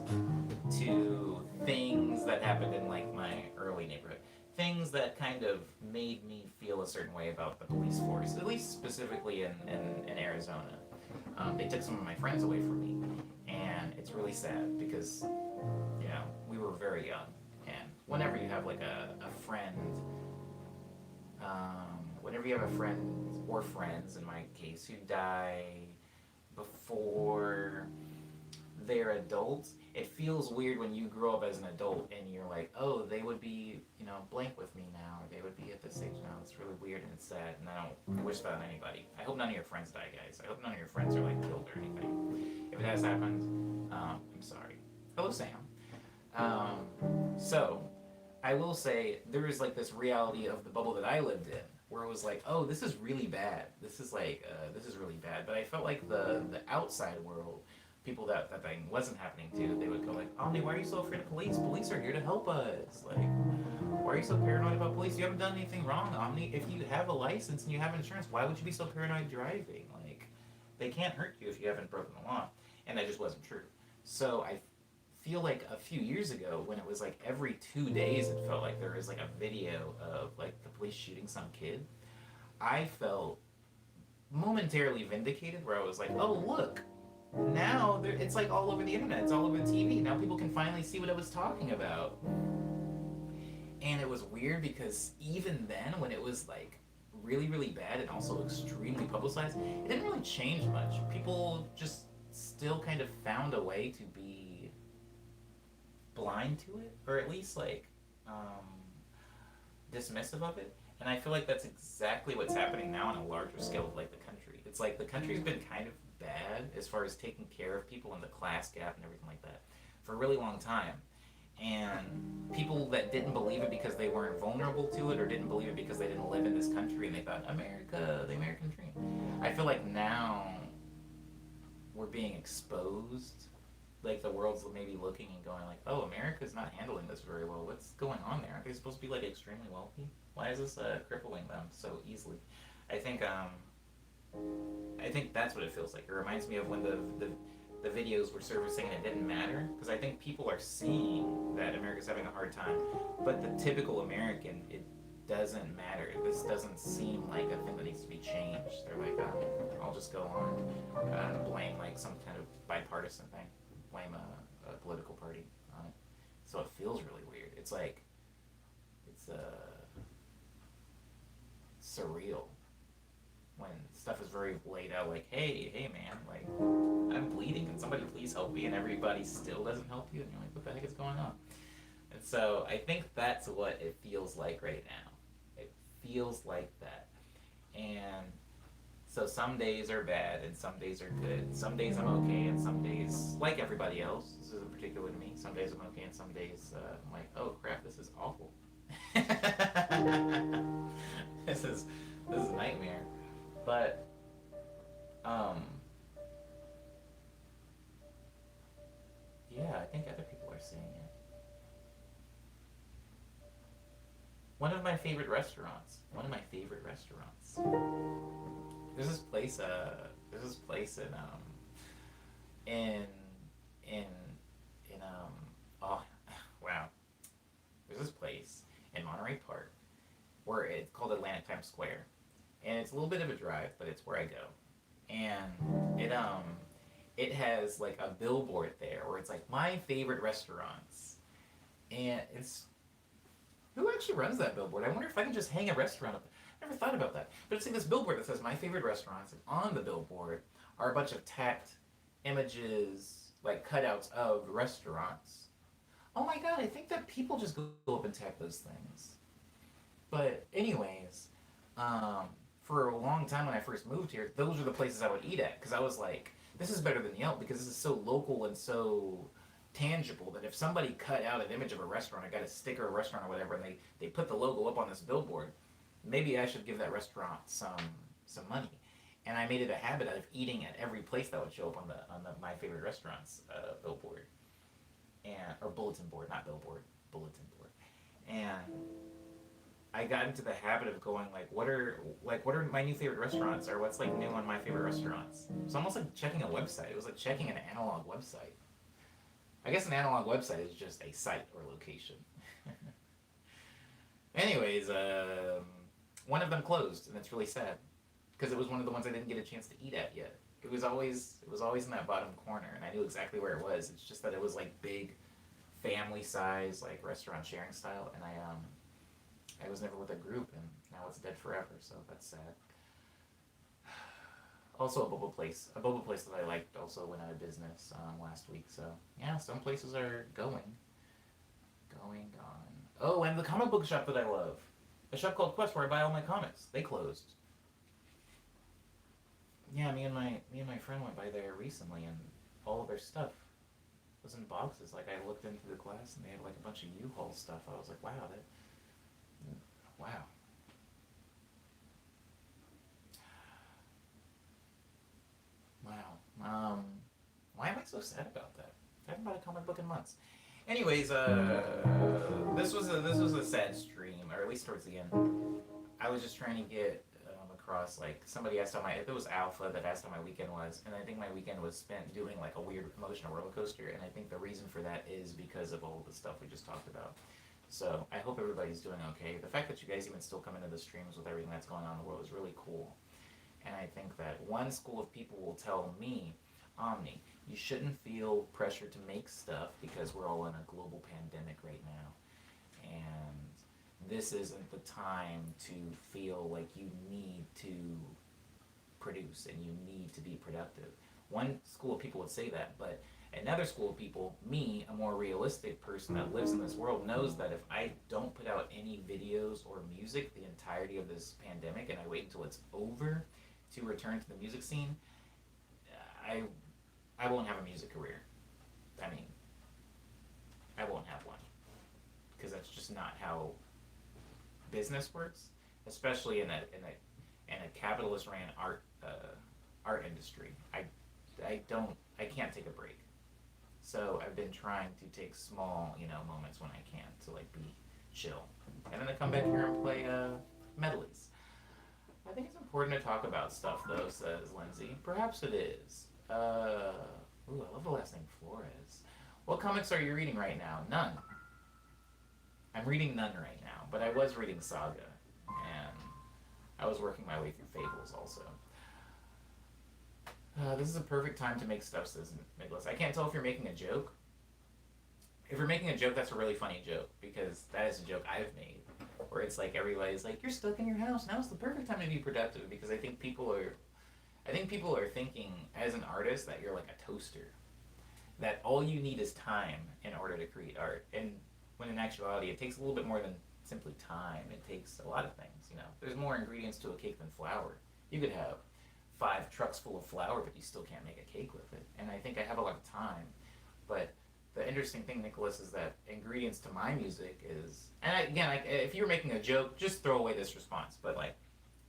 [SPEAKER 1] to things that happened in like my early neighborhood. Things that kind of made me feel a certain way about the police force, at least specifically in Arizona. They took some of my friends away from me, and it's really sad because, you know, we were very young, and whenever you have like a friend, whenever you have a friend or friends, in my case, who die before they're adults, it feels weird when you grow up as an adult and you're like, oh, they would be, you know, blank with me now, or they would be at this age now. It's really weird and it's sad, and I don't wish that on anybody. I hope none of your friends die, guys. I hope none of your friends are like killed or anything. If it has happened, I'm sorry. Hello, Sam. So I will say there is like this reality of the bubble that I lived in, where it was like, oh, this is really bad. This is like, this is really bad. But I felt like the outside world, people that thing wasn't happening to, they would go like, Omni, why are you so afraid of police? Police are here to help us. Like, why are you so paranoid about police? You haven't done anything wrong, Omni. If you have a license and you have insurance, why would you be so paranoid driving? Like, they can't hurt you if you haven't broken the law. And that just wasn't true. So I feel like a few years ago, when it was like every 2 days, it felt like there was like a video of like the police shooting some kid. I felt momentarily vindicated, where I was like, oh, look. Now it's like all over the internet. It's all over the TV. Now people can finally see what I was talking about. And it was weird because even then, when it was like really, really bad and also extremely publicized, it didn't really change much. People just still kind of found a way to be blind to it, or at least like um, dismissive of it. And I feel like that's exactly what's happening now on a larger scale of like the country. It's like the country's been kind of bad as far as taking care of people and the class gap and everything like that for a really long time. And people that didn't believe it because they weren't vulnerable to it or didn't believe it because they didn't live in this country and they thought America, the American dream. I feel like now we're being exposed. Like the world's maybe looking and going like, oh, America's not handling this very well. What's going on there? Aren't they supposed to be like extremely wealthy? Why is this crippling them so easily? I think I think that's what it feels like. It reminds me of when the videos were surfacing and it didn't matter because I think people are seeing that America's having a hard time, but the typical American, it doesn't matter. This doesn't seem like a thing that needs to be changed. They're like, I'll just go on blame like some kind of bipartisan thing, blame a political party on it. So it feels really weird. It's like it's surreal when stuff is very laid out. Like, hey, man, like I'm bleeding. Can somebody please help me? And everybody still doesn't help you, and you're like, what the heck is going on? And so I think that's what it feels like right now. It feels like that. And so some days are bad and some days are good. Some days I'm okay and some days, like everybody else, this isn't particular to me, some days I'm okay and some days I'm like, oh crap, this is awful. this is this is a nightmare. But um yeah, I think other people are saying it. One of my favorite restaurants. One of my favorite restaurants. There's this place. There's this place in in in. Oh, wow. There's this place in Monterey Park where it's called Atlantic Times Square, and it's a little bit of a drive, but it's where I go, and it has like a billboard there where it's like my favorite restaurants, and it's who actually runs that billboard? I wonder if I can just hang a restaurant up. I never thought about that. But it's like this billboard that says my favorite restaurants, and on the billboard are a bunch of tacked images, like cutouts of restaurants. Oh my god, I think that people just go up and tag those things. But anyways, um, for a long time when I first moved here, those were the places I would eat at because I was like, this is better than Yelp because this is so local and so tangible that if somebody cut out an image of a restaurant, I got a sticker of a restaurant or whatever, and they put the logo up on this billboard, maybe I should give that restaurant some money. And I made it a habit of eating at every place that would show up on the my favorite restaurants billboard and or bulletin board, not billboard, bulletin board. And I got into the habit of going what are my new favorite restaurants or what's like new on my favorite restaurants. It's almost like checking a website. It was like checking an analog website. I guess an analog website is just a site or location. Anyways, one of them closed, and it's really sad because it was one of the ones I didn't get a chance to eat at yet. It was always in that bottom corner, and I knew exactly where it was. It's just that it was like big, family size, like restaurant sharing style, and I was never with a group, and now it's dead forever. So that's sad. Also a boba place that I liked also went out of business last week. So yeah, some places are going on. Oh, and the comic book shop that I love, a shop called Quest where I buy all my comics. They closed. Yeah, me and my friend went by there recently, and all of their stuff was in boxes. Like I looked into the glass, and they had like a bunch of U-Haul stuff. I was like, wow. Wow. Why am I so sad about that? I haven't bought a comic book in months. Anyways, this was a sad stream, or at least towards the end. I was just trying to get across like somebody asked how my it was Alpha that asked how my weekend was, and I think my weekend was spent doing like a weird emotional roller coaster, and I think the reason for that is because of all the stuff we just talked about. So I hope everybody's doing okay. The fact that you guys even still come into the streams with everything that's going on in the world is really cool. And I think that one school of people will tell me, Omni, you shouldn't feel pressure to make stuff because we're all in a global pandemic right now. And this isn't the time to feel like you need to produce and you need to be productive. One school of people would say that, but another school of people, me, a more realistic person that lives in this world, knows that if I don't put out any videos or music the entirety of this pandemic and I wait until it's over to return to the music scene, I I won't have a music career. I mean, I won't have one because that's just not how business works, especially in a capitalist ran art industry. I can't take a break. So I've been trying to take small, moments when I can to like be chill, and then I come back here and play medleys. I think it's important to talk about stuff though, says Lindsay. Perhaps it is. Ooh, I love the last name Flores. What comics are you reading right now? None. I'm reading none right now, but I was reading Saga, and I was working my way through Fables also. This is a perfect time to make stuff, says Nicholas. I can't tell if you're making a joke. If you're making a joke, that's a really funny joke, because that is a joke I've made, where it's like everybody's like, you're stuck in your house, now's the perfect time to be productive, because I think people are thinking as an artist that you're like a toaster, that all you need is time in order to create art, and when in actuality it takes a little bit more than simply time. It takes a lot of things. There's more ingredients to a cake than flour. You could have 5 trucks full of flour, but you still can't make a cake with it. And I think I have a lot of time. But the interesting thing, Nicholas, is that ingredients to my music is, and again, if you were making a joke, just throw away this response. But like,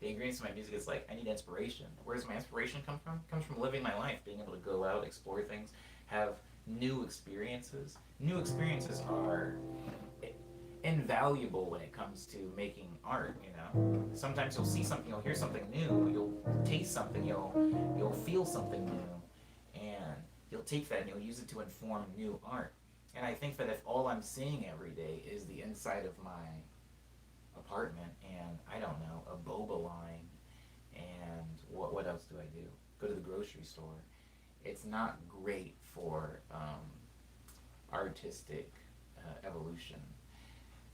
[SPEAKER 1] the ingredients to my music is like, I need inspiration. Where does my inspiration come from? It comes from living my life, being able to go out, explore things, have new experiences. New experiences are invaluable when it comes to making art. Sometimes you'll see something, you'll hear something new, you'll taste something, you'll feel something new, and you'll take that and you'll use it to inform new art. And I think that if all I'm seeing every day is the inside of my apartment and, I don't know, a boba line, and what else do I do? Go to the grocery store. It's not great for artistic evolution.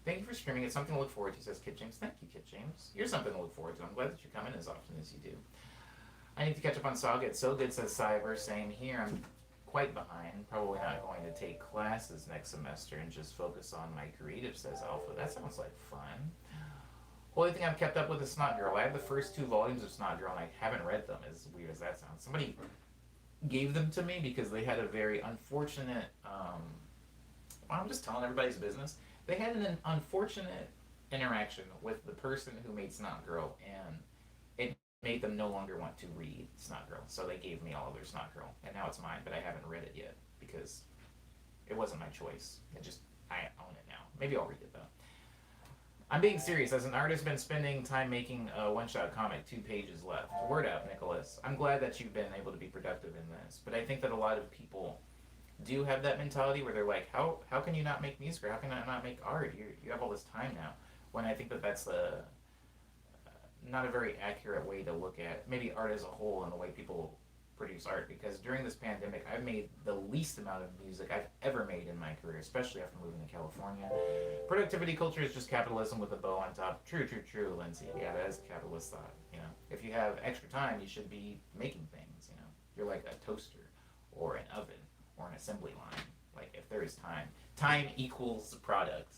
[SPEAKER 1] Thank you for streaming. It's something to look forward to, says Kit James. Thank you, Kit James. You're something to look forward to. I'm glad that you come in as often as you do. I need to catch up on Saga. It's so good, says Cyber. Same here. I'm quite behind. Probably not going to take classes next semester and just focus on my creative, says Alpha. That sounds like fun. Only thing I've kept up with is Snot Girl. I have the first 2 volumes of Snot Girl, and I haven't read them, as weird as that sounds. Somebody gave them to me because they had a very unfortunate, I'm just telling everybody's business. They had an unfortunate interaction with the person who made Snot Girl, and it made them no longer want to read Snot Girl. So they gave me all of their Snot Girl, and now it's mine, but I haven't read it yet because it wasn't my choice. I own it now. Maybe I'll read it though. I'm being serious. As an artist, been spending time making a one-shot comic, 2 pages left. Word up, Nicholas. I'm glad that you've been able to be productive in this, but I think that a lot of people do have that mentality where they're like, how can you not make music, or how can I not make art? You have all this time now. When I think that that's not a very accurate way to look at maybe art as a whole and the way people produce art, because during this pandemic I've made the least amount of music I've ever made in my career, especially after moving to California. Productivity culture is just capitalism with a bow on top. True, Lindsay. Yeah, that is capitalist thought. If you have extra time, you should be making things. You're like a toaster or an oven or an assembly line. Like, if there is time equals the product.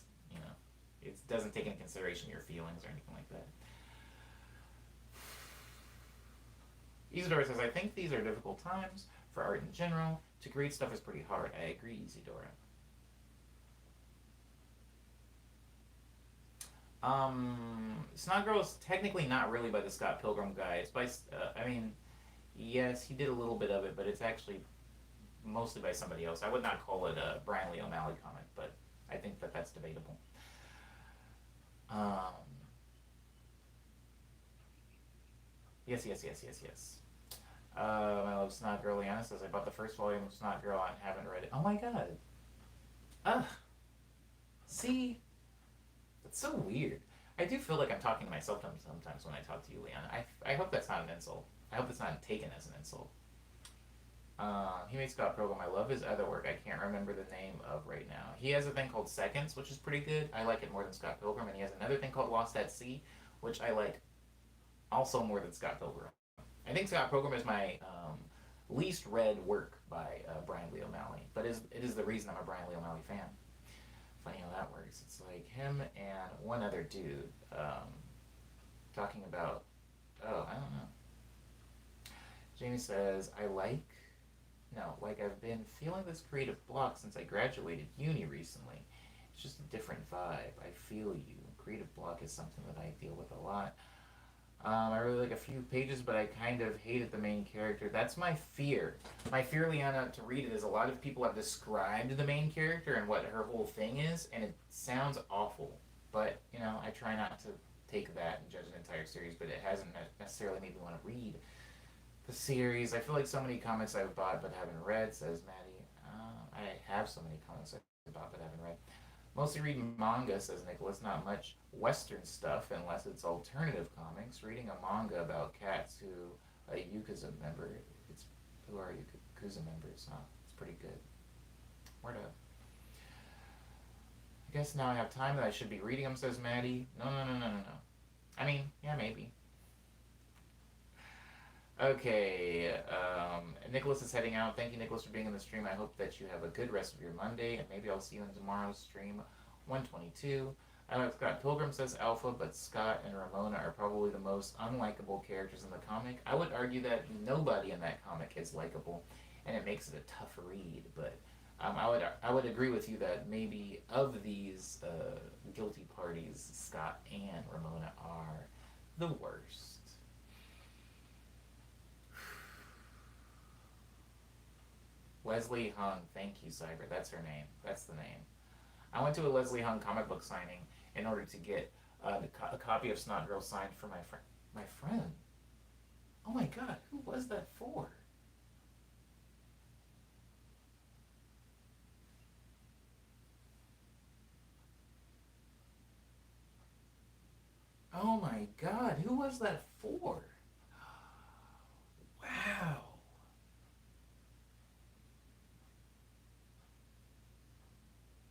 [SPEAKER 1] It doesn't take into consideration your feelings or anything like that. Isadora says, I think these are difficult times for art in general. To create stuff is pretty hard. I agree, Isadora. Snot Girl is technically not really by the Scott Pilgrim guy. It's by, yes, he did a little bit of it, but it's actually mostly by somebody else. I would not call it a Brian Lee O'Malley comic, but I think that that's debatable. Yes. I love Snot Girl. Liana says, I bought the first volume of Snot Girl and haven't read it. Oh my god. Ugh. See? That's so weird. I do feel like I'm talking to myself sometimes when I talk to you, Liana. I hope that's not an insult. I hope it's not taken as an insult. He made Scott Pilgrim. I love his other work. I can't remember the name of right now. He has a thing called Seconds, which is pretty good. I like it more than Scott Pilgrim. And he has another thing called Lost at Sea, which I like also more than Scott Pilgrim. I think Scott Pilgrim is my least read work by Brian Lee O'Malley, but it is the reason I'm a Brian Lee O'Malley fan. Funny how that works. It's like him and one other dude talking about, oh, I don't know. Jamie says, like I've been feeling this creative block since I graduated uni recently. It's just a different vibe. I feel you. Creative block is something that I deal with a lot. I really like a few pages, but I kind of hated the main character. That's my fear. My fear, Liana, to read it is a lot of people have described the main character and what her whole thing is, and it sounds awful. But, I try not to take that and judge an entire series, but it hasn't necessarily made me want to read the series. I feel like so many comics I've bought but haven't read, says Maddie. I have so many comics I've bought but haven't read. Mostly read manga, says Nicholas, not much Western stuff unless it's alternative comics. Reading a manga about cats who a Yakuza member, who are Yakuza members. It's pretty good. Word up. I guess now I have time that I should be reading them, says Maddie. No. I mean, yeah, maybe. Okay, Nicholas is heading out. Thank you, Nicholas, for being in the stream. I hope that you have a good rest of your Monday, and maybe I'll see you in tomorrow's stream, 122. I like Scott Pilgrim, says Alpha, but Scott and Ramona are probably the most unlikable characters in the comic. I would argue that nobody in that comic is likable, and it makes it a tough read, but I would agree with you that maybe of these guilty parties, Scott and Ramona are the worst. Leslie Hung, thank you, Cyber. That's her name. That's the name. I went to a Leslie Hung comic book signing in order to get a copy of Snot Girl signed for my friend. My friend? Oh my god, who was that for? Oh my god, who was that for? Wow.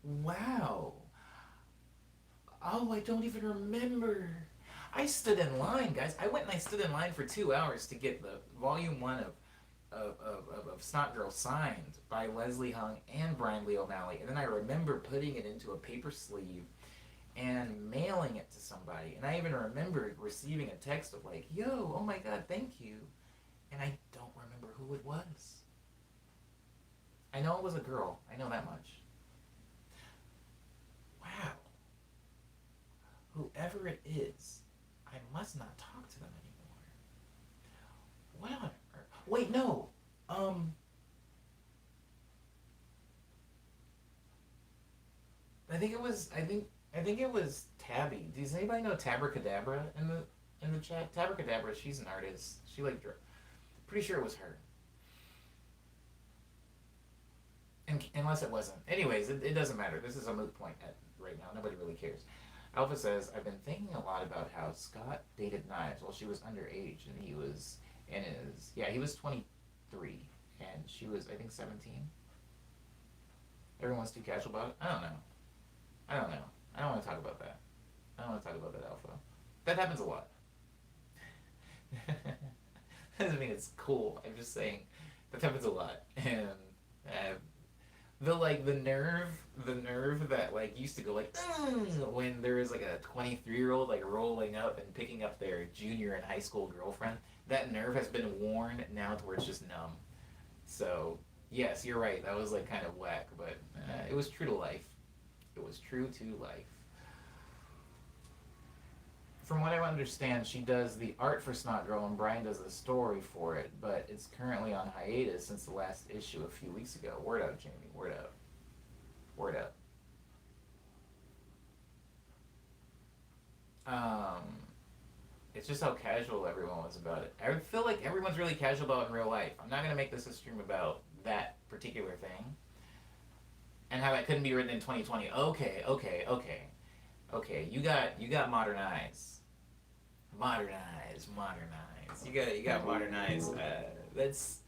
[SPEAKER 1] Wow. Oh, I don't even remember. I stood in line, guys. I went and I stood in line for 2 hours to get the volume one of Snot Girl signed by Leslie Hung and Brian Lee O'Malley. And then I remember putting it into a paper sleeve and mailing it to somebody. And I even remember receiving a text of like, yo, oh my god, thank you. And I don't remember who it was. I know it was a girl. I know that much. Wow. Whoever it is, I must not talk to them anymore. What on earth? Wait, no. I think it was. I think it was Tabby. Does anybody know Tabracadabra in the chat? Tabracadabra. She's an artist. She like drew. Pretty sure it was her. And, unless it wasn't. Anyways, it doesn't matter. This is a moot point right now. Nobody really cares. Alpha says, I've been thinking a lot about how Scott dated Knives while she was underage, and he was he was 23, and she was, I think, 17. Everyone's too casual about it. I don't know. I don't want to talk about that. I don't want to talk about that, Alpha. That happens a lot. Doesn't mean it's cool. I'm just saying that happens a lot, and the nerve that like used to go like when there was like a 23-year-old like rolling up and picking up their junior in high school girlfriend. That nerve has been worn now to where it's just numb. So yes, you're right. That was like kind of whack, but it was true to life. It was true to life. From what I understand, she does the art for Snot Girl and Brian does the story for it, but it's currently on hiatus since the last issue a few weeks ago. Word up, Jamie. Word up. Word up. It's just how casual everyone was about it. I feel like everyone's really casual about it in real life. I'm not going to make this a stream about that particular thing and how that couldn't be written in 2020. Okay. Okay, you got modern eyes. Modernize. You got modern eyes. That's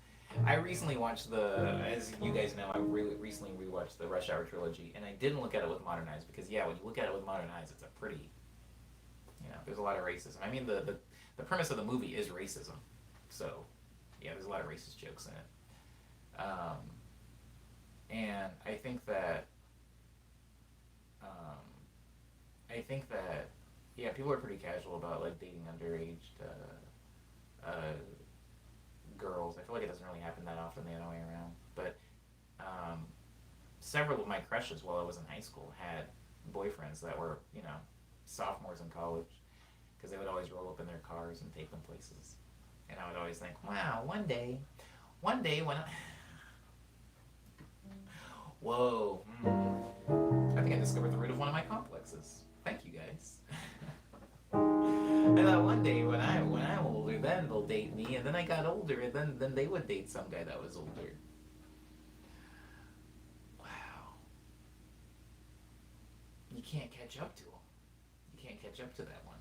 [SPEAKER 1] I recently watched as you guys know, I really recently rewatched the Rush Hour trilogy, and I didn't look at it with modern eyes because, yeah, when you look at it with modern eyes, it's a pretty, there's a lot of racism. I mean, the premise of the movie is racism, so yeah, there's a lot of racist jokes in it. And um, I think that, yeah, people are pretty casual about like dating underage girls. I feel like it doesn't really happen that often the other way around. But um, several of my crushes while I was in high school had boyfriends that were, sophomores in college because they would always roll up in their cars and take them places. And I would always think, wow, one day when I. Whoa. I think I discovered the root of one of my complexes. Thank you guys. I thought one day when I'm older, then they'll date me, and then I got older, and then they would date some guy that was older. Wow, you can't catch up to him. You can't catch up to that one.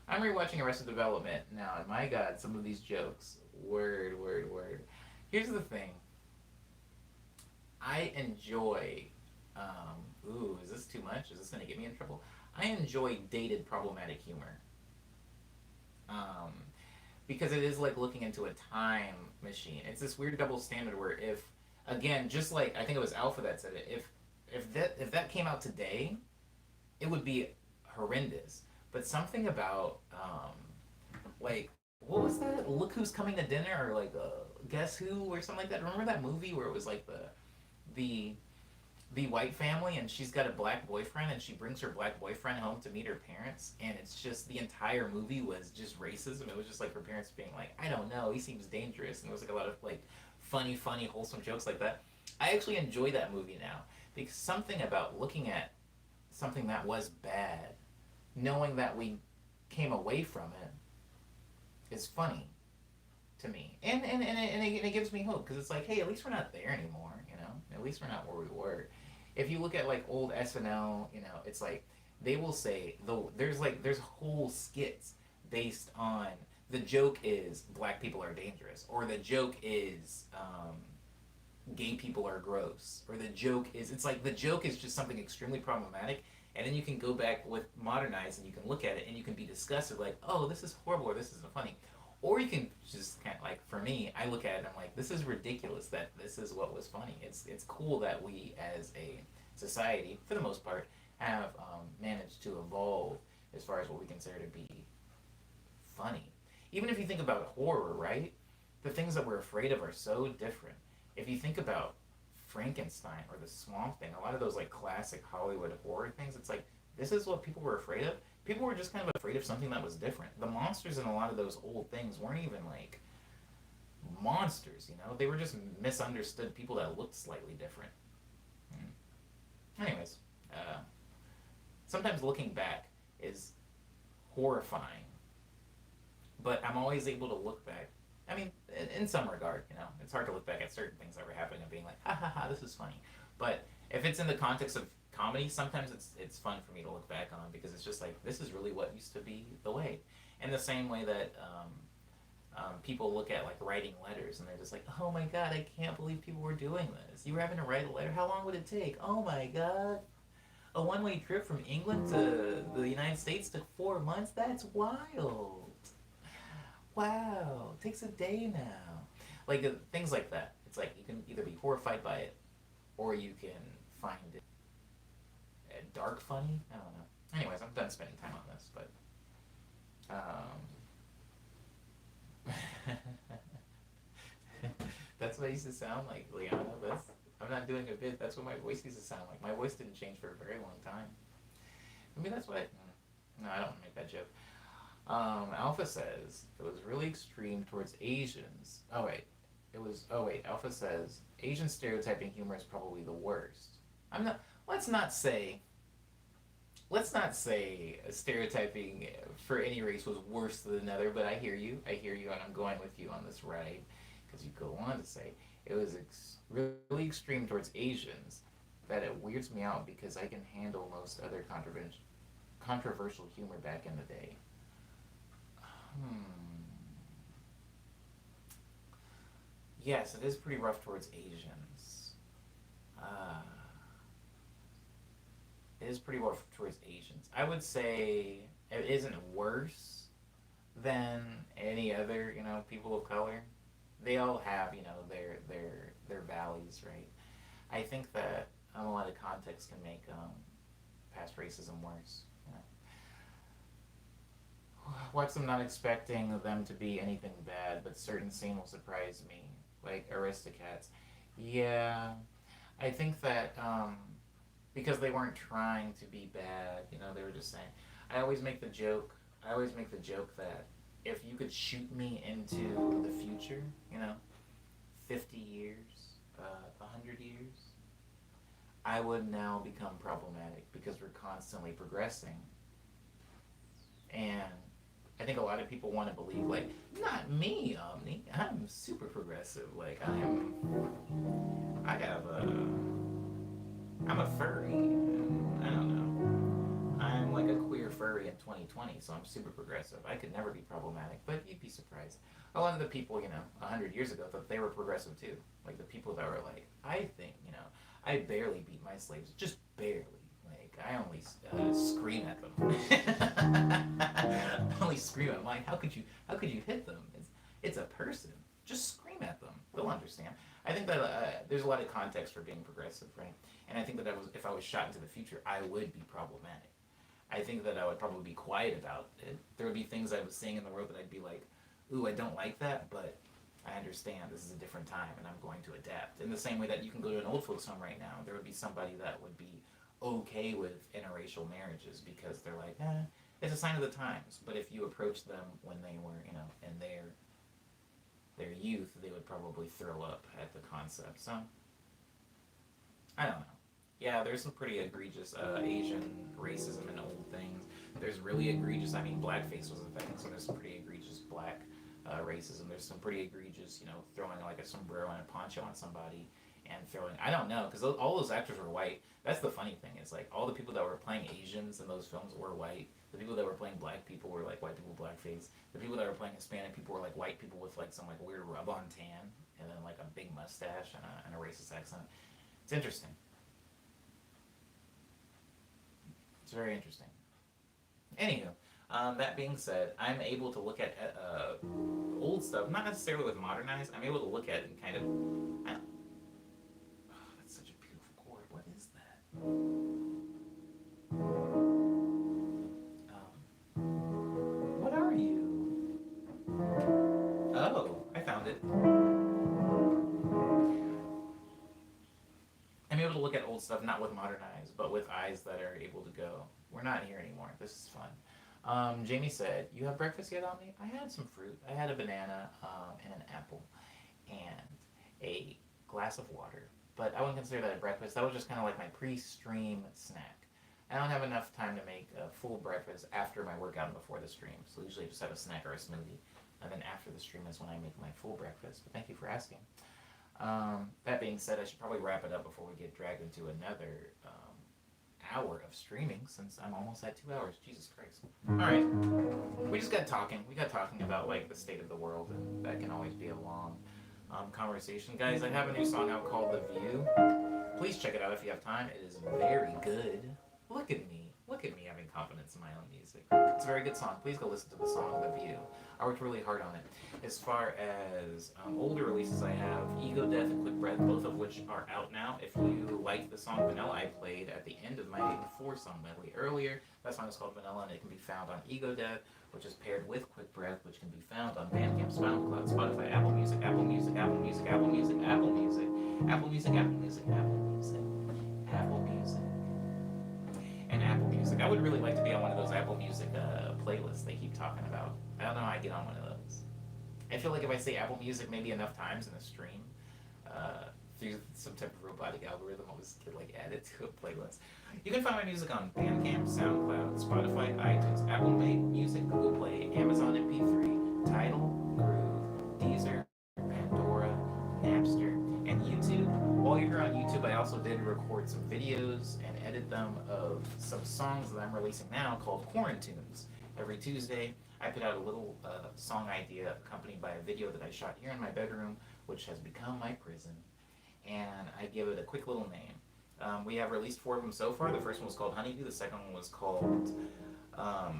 [SPEAKER 1] I'm rewatching Arrested Development now, and my God, some of these jokes, word, word, word. Here's the thing. I enjoy. Is this too much? Is this gonna get me in trouble? I enjoy dated problematic humor. Um, because it is like looking into a time machine. It's this weird double standard where if, again, just like I think it was Alpha that said it, if that came out today, it would be horrendous. But something about like what was that? Look Who's Coming to Dinner or like Guess Who or something like that. Remember that movie where it was like the the white family and she's got a black boyfriend and she brings her black boyfriend home to meet her parents and it's just the entire movie was just racism. It was just like her parents being like, I don't know, he seems dangerous, and there was like a lot of like funny wholesome jokes like that. I actually enjoy that movie now because something about looking at something that was bad, knowing that we came away from it, is funny to me, and it gives me hope because it's like, hey, at least we're not there anymore, at least we're not where we were. If you look at like old SNL, it's like they will say there's whole skits based on the joke is black people are dangerous, or the joke is gay people are gross, or the joke is it's like the joke is just something extremely problematic, and then you can go back with modern eyes and you can look at it and you can be disgusted like, oh, this is horrible or this isn't funny. Or you can just kind of like, for me, I look at it and I'm like, this is ridiculous that this is what was funny. It's cool that we as a society, for the most part, have managed to evolve as far as what we consider to be funny. Even if you think about horror, right? The things that we're afraid of are so different. If you think about Frankenstein or the Swamp Thing, a lot of those like classic Hollywood horror things, it's like this is what people were afraid of. People were just kind of afraid of something that was different. The monsters in a lot of those old things weren't even like monsters. They were just misunderstood people that looked slightly different. Anyways, sometimes looking back is horrifying, but I'm always able to look back. I mean, in some regard, it's hard to look back at certain things that were happening and being like, ha ha ha, this is funny. But if it's in the context of comedy, sometimes it's fun for me to look back on because it's just like, this is really what used to be the way. In the same way that people look at like writing letters and they're just like, oh my god, I can't believe people were doing this. You were having to write a letter? How long would it take? Oh my god. A one-way trip from England to the United States took 4 months? That's wild. Wow, it takes a day now. Like things like that. It's like you can either be horrified by it or you can find it dark funny. I don't know. Anyways, I'm done spending time on this, but that's what I used to sound like, Liana. I'm not doing a bit. That's what my voice used to sound like. My voice didn't change for a very long time. Maybe that's what. No, I don't want to make that joke. Alpha says it was really extreme towards Asians. Oh wait, Alpha says Asian stereotyping humor is probably the worst. I'm not. Let's not say stereotyping for any race was worse than another. But I hear you, and I'm going with you on this ride because you go on to say it was really extreme towards Asians that it weirds me out because I can handle most other controversial humor back in the day. Yes, it is pretty rough towards Asians. Uh, it is pretty rough towards Asians. I would say it isn't worse than any other, people of color. They all have, their valleys, right? I think that a lot of context can make past racism worse. Watch them not expecting them to be anything bad, but certain scene will surprise me, like Aristocats. Yeah, I think that because they weren't trying to be bad, they were just saying. I always make the joke. I always make the joke that if you could shoot me into the future, 50 years, 100 years, I would now become problematic because we're constantly progressing. And I think a lot of people want to believe, like, not me, Omni. I'm super progressive. Like, I have I'm a furry. I don't know. I'm like a queer furry in 2020, so I'm super progressive. I could never be problematic, but you'd be surprised. A lot of the people, 100 years ago thought they were progressive too. Like the people that were like, I think, I barely beat my slaves, just barely. Like I only scream at them. I only scream at mine. How could you hit them? It's a person. Just scream at them. They'll understand. I think that there's a lot of context for being progressive, right? And I think that if I was shot into the future, I would be problematic. I think that I would probably be quiet about it. There would be things I was seeing in the world that I'd be like, ooh, I don't like that, but I understand this is a different time and I'm going to adapt. In the same way that you can go to an old folks home right now, there would be somebody that would be okay with interracial marriages because they're like, it's a sign of the times. But if you approach them when they were, in their youth, they would probably throw up at the concept. So, I don't know. Yeah, there's some pretty egregious Asian racism in old things. There's really egregious, blackface was a thing, so there's some pretty egregious black racism. There's some pretty egregious, throwing like a sombrero and a poncho on somebody and throwing, I don't know, because all those actors were white. That's the funny thing, is like all the people that were playing Asians in those films were white. The people that were playing black people were like white people with blackface. The people that were playing Hispanic people were like white people with like some like weird rub-on tan and then like a big mustache and a racist accent. It's interesting. It's very interesting. Anywho, that being said, I'm able to look at old stuff, not necessarily with modernized. I'm able to look at it and kind of. I don't, oh, that's such a beautiful chord. What is that? What are you? Oh, I found it. I'm able to look at old stuff not with modern eyes, but with eyes that are able to go, we're not here anymore. This is fun. Jamie said, "You have breakfast yet, Omni?" I had some fruit. I had a banana and an apple and a glass of water. But I wouldn't consider that a breakfast. That was just kind of like my pre-stream snack. I don't have enough time to make a full breakfast after my workout and before the stream. So usually I just have a snack or a smoothie. And then after the stream is when I make my full breakfast. But thank you for asking. That being said, I should probably wrap it up before we get dragged into another hour of streaming, since I'm almost at 2 hours. Jesus Christ. Alright. We just got talking. We got talking about like the state of the world, and that can always be a long conversation. Guys, I have a new song out called The View. Please check it out if you have time. It is very good. Look at me. Look at me having confidence in my own music. It's a very good song. Please go listen to the song The View. I worked really hard on it. As far as older releases, I have Ego Death and Quick Breath, both of which are out now. If you like the song Vanilla I played at the end of my 4-song medley earlier, that song is called Vanilla, and it can be found on Ego Death, which is paired with Quick Breath, which can be found on Bandcamp, SoundCloud, Spotify, Apple Music, Apple Music, Apple Music, Apple Music, Apple Music, Apple Music, Apple Music, Apple Music, Apple Music, and Apple Music. I would really like to be on one of those Apple Music playlists they keep talking about. I don't know how I get on one of those. I feel like if I say Apple Music maybe enough times in a stream, through some type of robotic algorithm, I'll just get like added to a playlist. You can find my music on Bandcamp, SoundCloud, Spotify, iTunes, Apple Music, Google Play, Amazon MP3, Tidal, Groove, Deezer, Pandora, Napster, and YouTube. While you're here on YouTube, I also did record some videos and edit them of some songs that I'm releasing now called Quarantunes. Every Tuesday, I put out a little song idea accompanied by a video that I shot here in my bedroom which has become my prison, and I give it a quick little name. We have released 4 of them so far. The first one was called Honeydew, the second one was called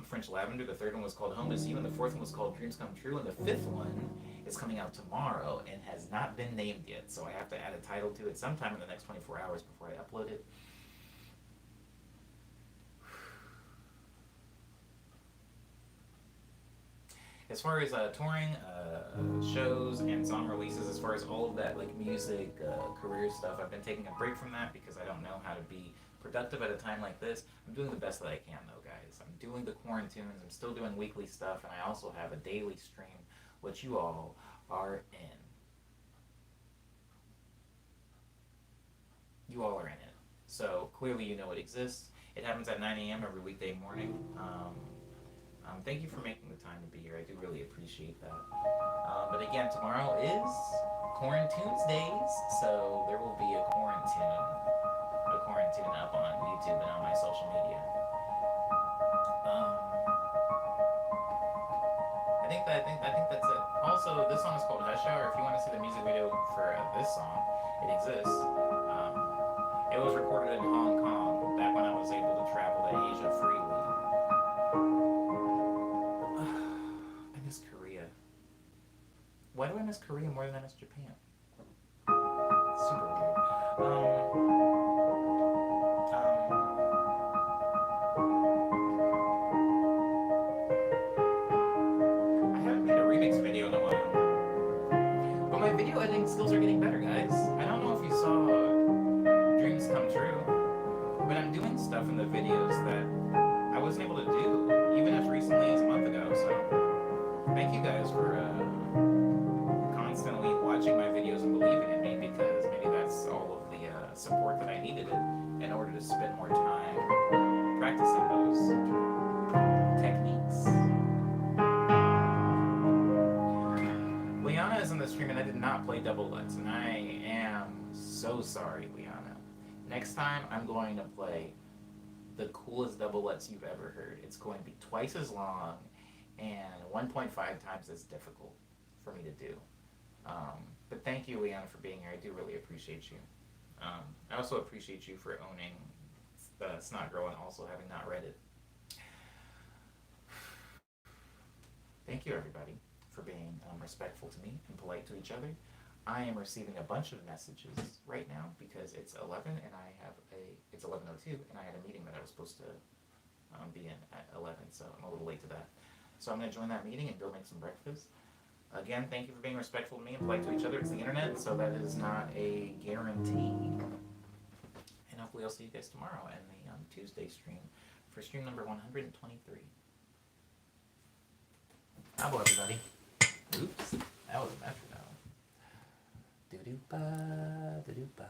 [SPEAKER 1] French Lavender, the third one was called Home to See You, and the fourth one was called Dreams Come True, and the fifth one is coming out tomorrow and has not been named yet, so I have to add a title to it sometime in the next 24 hours before I upload it. As far as touring, shows, and song releases, as far as all of that, like music, career stuff, I've been taking a break from that because I don't know how to be productive at a time like this. I'm doing the best that I can, though, guys. I'm doing the quarantunes. I'm still doing weekly stuff, and I also have a daily stream, which you all are in. You all are in it. So clearly you know it exists. It happens at 9 a.m. every weekday morning. Thank you for making the time to be here. I do really appreciate that. But again, tomorrow is Quarantunes Days, so there will be a quarantune up on YouTube and on my social media. I think that's it. Also, this song is called Hush Hour. If you want to see the music video for this song, it exists. It was recorded in Hong Kong back when I was able to travel to Asia freely. I miss Korea. Why do I miss Korea more than I miss Japan? It's super weird. I haven't made a remix video in a while. But my video editing skills are getting better, guys. I don't know if you saw Dreams Come True, but I'm doing stuff in the videos that I wasn't able to do even as recently as a month ago. So thank you guys for constantly watching my videos and believing in me, because maybe that's all of the support that I needed in order to spend more time practicing those techniques. Liana is in the stream and I did not play double lutz, and I am so sorry, Liana. Next time I'm going to play the coolest double lutz you've ever heard. It's going to be twice as long and 1.5 times as difficult for me to do. But thank you, Liana, for being here. I do really appreciate you. I also appreciate you for owning Snot Girl and also having not read it. Thank you, everybody, for being respectful to me and polite to each other. I am receiving a bunch of messages right now because it's 11 and it's 11:02 and I had a meeting that I was supposed to be in at 11, so I'm a little late to that. So I'm going to join that meeting and go make some breakfast. Again, thank you for being respectful to me and polite to each other. It's the internet, so that is not a guarantee. And hopefully I'll see you guys tomorrow in the Tuesday stream for stream number 123. Hello, everybody. Oops, that was a metronome. Do-do-ba, do-do-ba.